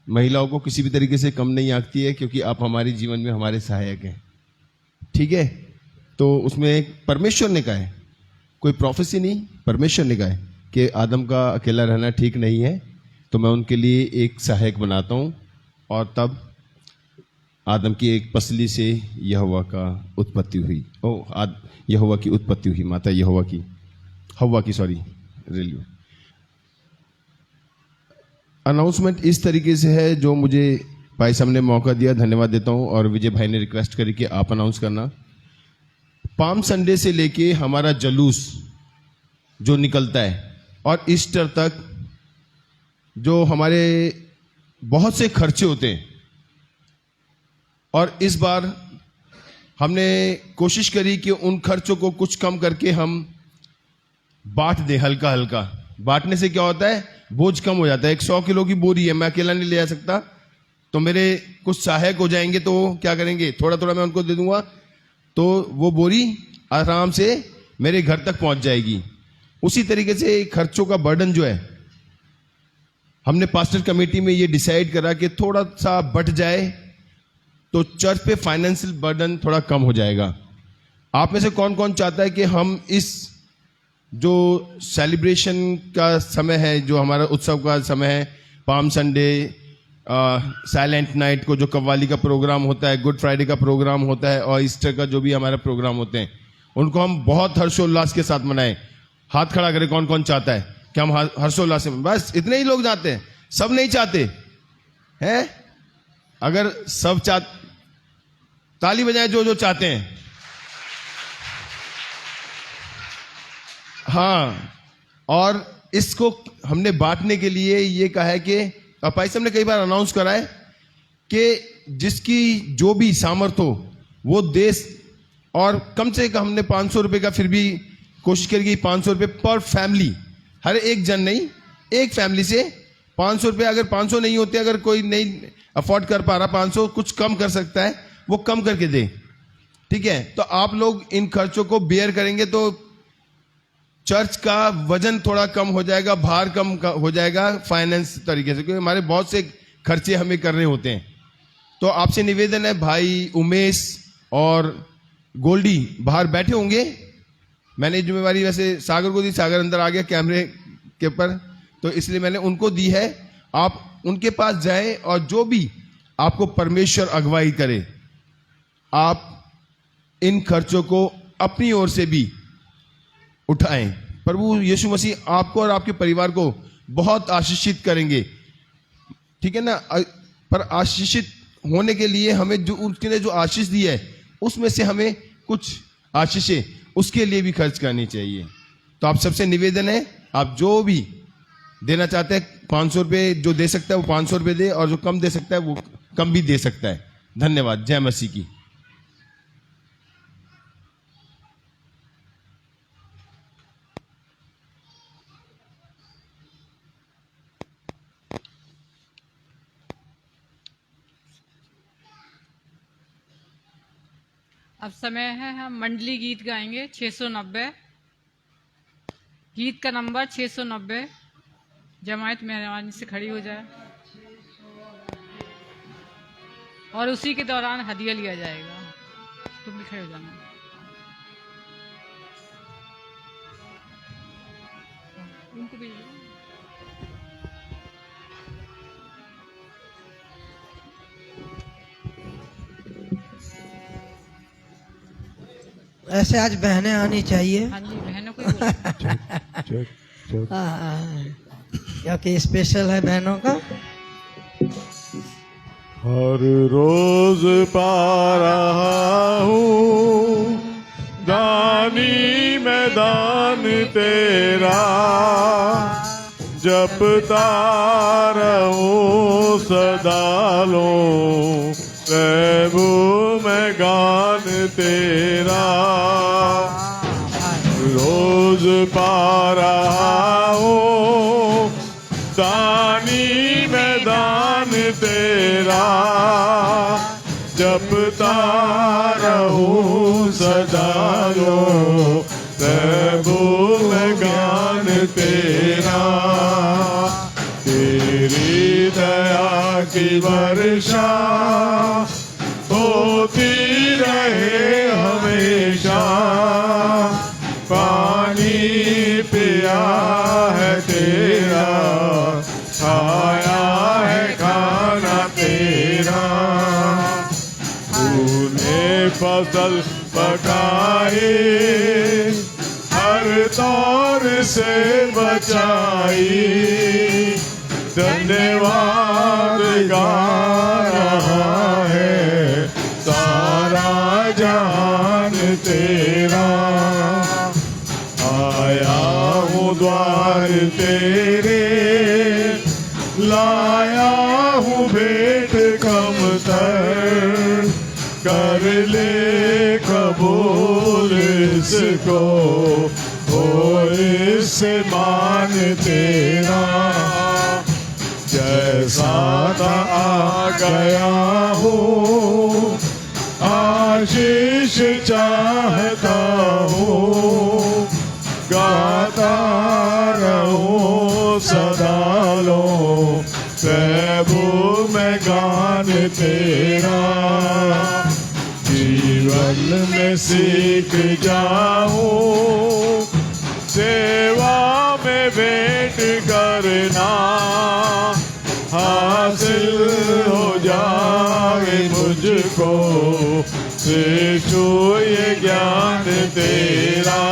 महिलाओं को किसी भी तरीके से कम नहीं आंकती है, क्योंकि आप हमारे जीवन में हमारे सहायक हैं, ठीक है। तो उसमें परमेश्वर ने कहा है, कोई प्रोफेसी नहीं, परमेश्वर ने कहा है कि आदम का अकेला रहना ठीक नहीं है, तो मैं उनके लिए एक सहायक बनाता हूँ। और तब आदम की एक पसली से यहोवा का उत्पत्ति हुई। यहोवा की उत्पत्ति हुई, माता हव्वा की सॉरी रेलियो। अनाउंसमेंट इस तरीके से है जो मुझे भाई साहब ने मौका दिया, धन्यवाद देता हूँ, और विजय भाई ने रिक्वेस्ट करी कि आप अनाउंस करना। पाम संडे से लेके हमारा जलूस जो निकलता है और ईस्टर तक जो हमारे बहुत से खर्चे होते हैं, और इस बार हमने कोशिश करी कि उन खर्चों को कुछ कम करके हम बांट दें, हल्का हल्का। बांटने से क्या होता है, बोझ कम हो जाता है। 100 किलो की बोरी है, मैं अकेला नहीं ले जा सकता, तो मेरे कुछ सहायक हो जाएंगे, तो क्या करेंगे, थोड़ा थोड़ा मैं उनको दे दूंगा, तो वो बोरी आराम से मेरे घर तक पहुंच जाएगी। उसी तरीके से खर्चों का बर्डन जो है, हमने पास्टर कमेटी में ये डिसाइड करा कि थोड़ा सा बट जाए तो चर्च पे फाइनेंशियल बर्डन थोड़ा कम हो जाएगा। आप में से कौन कौन चाहता है कि हम इस जो सेलिब्रेशन का समय है, जो हमारा उत्सव का समय है, पाम संडे, साइलेंट नाइट को जो कव्वाली का प्रोग्राम होता है, गुड फ्राइडे का प्रोग्राम होता है, और ईस्टर का जो भी हमारा प्रोग्राम होते हैं, उनको हम बहुत हर्षोल्लास के साथ मनाएं। हाथ खड़ा करें कौन कौन चाहता है कि हम हर्षोल्लास से, बस इतने ही लोग चाहते हैं, सब नहीं चाहते हैं। अगर सब ताली बजाएं जो जो चाहते हैं। हाँ, और इसको हमने बांटने के लिए ये कहा है कि भाई साहब ने कई बार अनाउंस करा है कि जिसकी जो भी सामर्थ्य हो वो देश, और कम से कम हमने 500 रुपये का फिर भी कोशिश करेगी, 500 रुपये पर फैमिली, हर एक जन नहीं, एक फैमिली से 500 रुपये। अगर 500 नहीं होते, अगर कोई नहीं अफोर्ड कर पा रहा 500 कुछ कम कर सकता है, वो कम करके दे, ठीक है। तो आप लोग इन खर्चों को बेयर करेंगे तो चर्च का वजन थोड़ा कम हो जाएगा, भार कम हो जाएगा फाइनेंस तरीके से, क्योंकि हमारे बहुत से खर्चे हमें करने होते हैं। तो आपसे निवेदन है, भाई उमेश और गोल्डी बाहर बैठे होंगे, मैंने जिम्मेवारी वैसे सागर को दी, सागर अंदर आ गया कैमरे के पर, तो इसलिए मैंने उनको दी है। आप उनके पास जाएं और जो भी आपको परमेश्वर अगुवाई करे, आप इन खर्चों को अपनी ओर से भी उठाएं। प्रभु यीशु मसीह आपको और आपके परिवार को बहुत आशीषित करेंगे, ठीक है ना। पर आशीषित होने के लिए हमें जो उसके लिए जो आशीष दी है, उसमें से हमें कुछ आशीषें उसके लिए भी खर्च करनी चाहिए। तो आप सबसे निवेदन है, आप जो भी देना चाहते हैं 500 रुपये, जो दे सकता है वो 500 रुपये दे, और जो कम दे सकता है वो कम भी दे सकता है। धन्यवाद। जय मसीह की। अब समय है हम मंडली गीत गाएंगे 690। गीत का नंबर 690। जमायत मेहरबानी से खड़ी हो जाए और उसी के दौरान हदिया लिया जाएगा। तुम भी खड़े हो जाना। उनको भी ऐसे आज बहनें आनी चाहिए। हाँ जी, बहनों को ही बोलो। क्योंकि स्पेशल है बहनों का। हर रोज पा रहा हूँ दानी मैदान तेरा, जपता रहूं सदा लूं प्रभु मैं गान तेरा। रोज पा रहा हूँ दानी मैदान तेरा, जपता रहूं सदा लूं प्रभु मैं गान तेरा। तेरी दया की वर्षा होती रहे हमेशा, पानी पिया है तेरा, खाया है खाना तेरा। तूने फसल पकाई हर दौर से बचाई, धन्यवाद गा रहा है सारा जान तेरा। आया हूँ द्वार तेरे, लाया हूँ भेंट कमतर, कर ले कबूल इसको, हो इससे मान तेरा। जैसा था आ गया हूँ, आशीष चाहता हूँ, गाता रहूं सदा लूं प्रभु मैं गान तेरा। जीवन में सीख जाऊं सेवा में भेंट करना, हासिल हो जाए मुझको शिशु ये ज्ञान तेरा।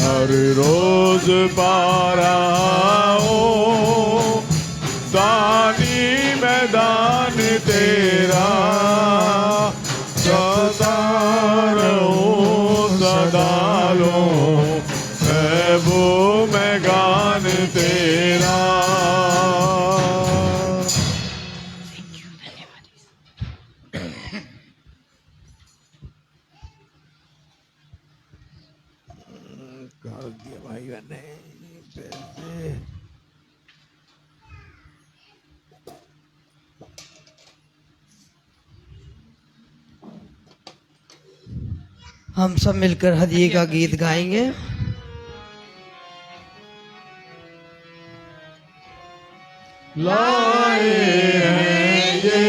हर रोज पा रहा हूँ दानी मैदान तेरा, सदा रहूं सदा लूं प्रभु मैं गान तेरा। कर दिया भाई ने पैसे। हम सब मिलकर हदिये का गीत गाएंगे। लाए हैं ये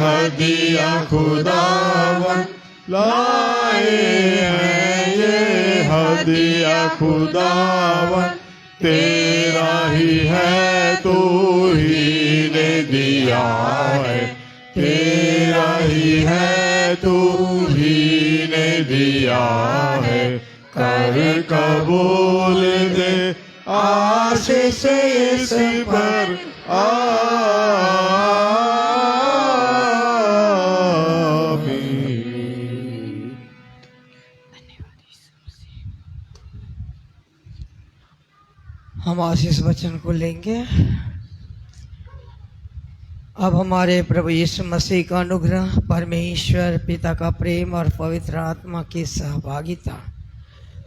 हदिया खुदावन, लाए हैं ये हदिया खुदावन, तेरा ही है तू ही ने दिया है, तेरा ही है तू ही ने दिया है। कर कबूल दे आशीष इस पर आमीन। हम आशीष वचन को लेंगे। अब हमारे प्रभु यीशु मसीह का अनुग्रह, परमेश्वर पिता का प्रेम और पवित्र आत्मा की सहभागिता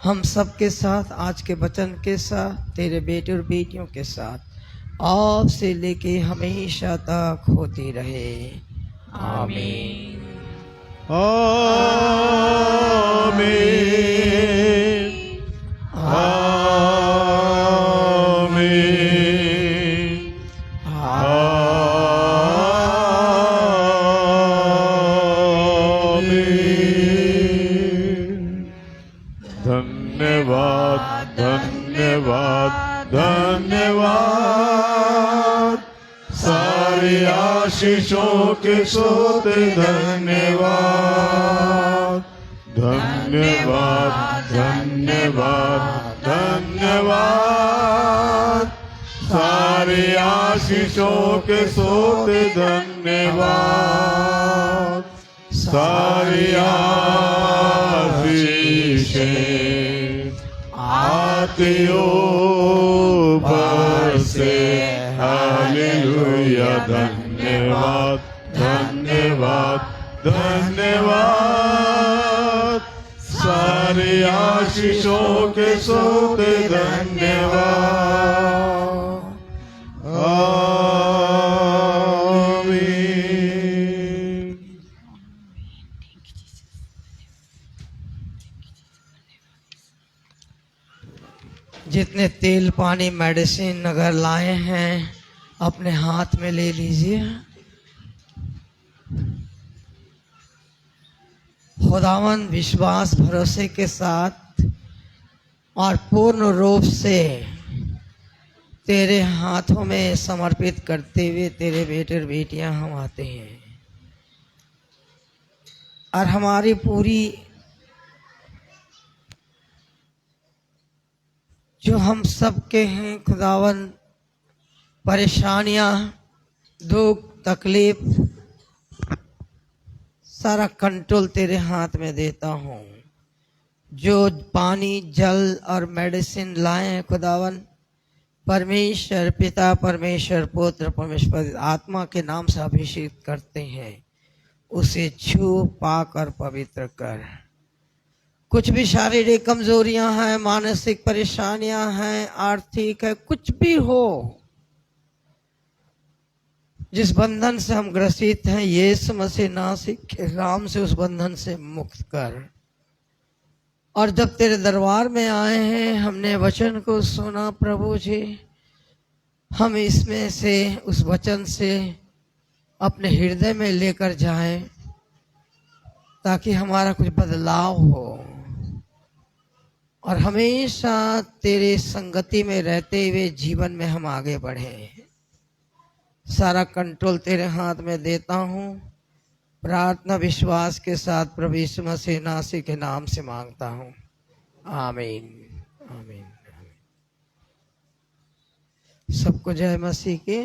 हम सब के साथ, आज के वचन के साथ, तेरे बेटे और बेटियों के साथ अब से लेके हमेशा तक होती रहे। आमीन। धन्यवाद, धन्यवाद, धन्यवाद, सारी आशीषों के सोते धन्यवाद, धन्यवाद, धन्यवाद, धन्यवाद, सारी आशीषों के सोते धन्यवाद, सारी आशीषें आती ऊपर से। हालेलुया, धन्यवाद, धन्यवाद, धन्यवाद, सारी आशीषों के सोते धन्यवाद। आमीन। जितने तेल, पानी, मेडिसिन अगर लाए हैं अपने हाथ में ले लीजिए। खुदावन विश्वास भरोसे के साथ और पूर्ण रूप से तेरे हाथों में समर्पित करते हुए तेरे बेटे और बेटियां हम आते हैं, और हमारी पूरी जो हम सबके हैं खुदावन परेशानियां, दुख, तकलीफ, सारा कंट्रोल तेरे हाथ में देता हूँ। जो पानी, जल और मेडिसिन लाए हैं खुदावन, परमेश्वर पिता, परमेश्वर पुत्र, परमेश्वर आत्मा के नाम से अभिषेक करते हैं, उसे छू, पाक और पवित्र कर। कुछ भी शारीरिक कमजोरियां हैं, मानसिक परेशानियां हैं, आर्थिक है, कुछ भी हो, जिस बंधन से हम ग्रसित हैं, यीशु मसीह नासरी के नाम से उस बंधन से मुक्त कर। और जब तेरे दरबार में आए हैं, हमने वचन को सुना प्रभु जी, हम इसमें से, उस वचन से अपने हृदय में लेकर जाएं, ताकि हमारा कुछ बदलाव हो और हमेशा तेरे संगति में रहते हुए जीवन में हम आगे बढ़ें। सारा कंट्रोल तेरे हाथ में देता हूँ, प्रार्थना विश्वास के साथ प्रभु यीशु मसीह नासरी के नाम से मांगता हूँ। आमीन, आमीन, आमीन। सबको जय मसीह की।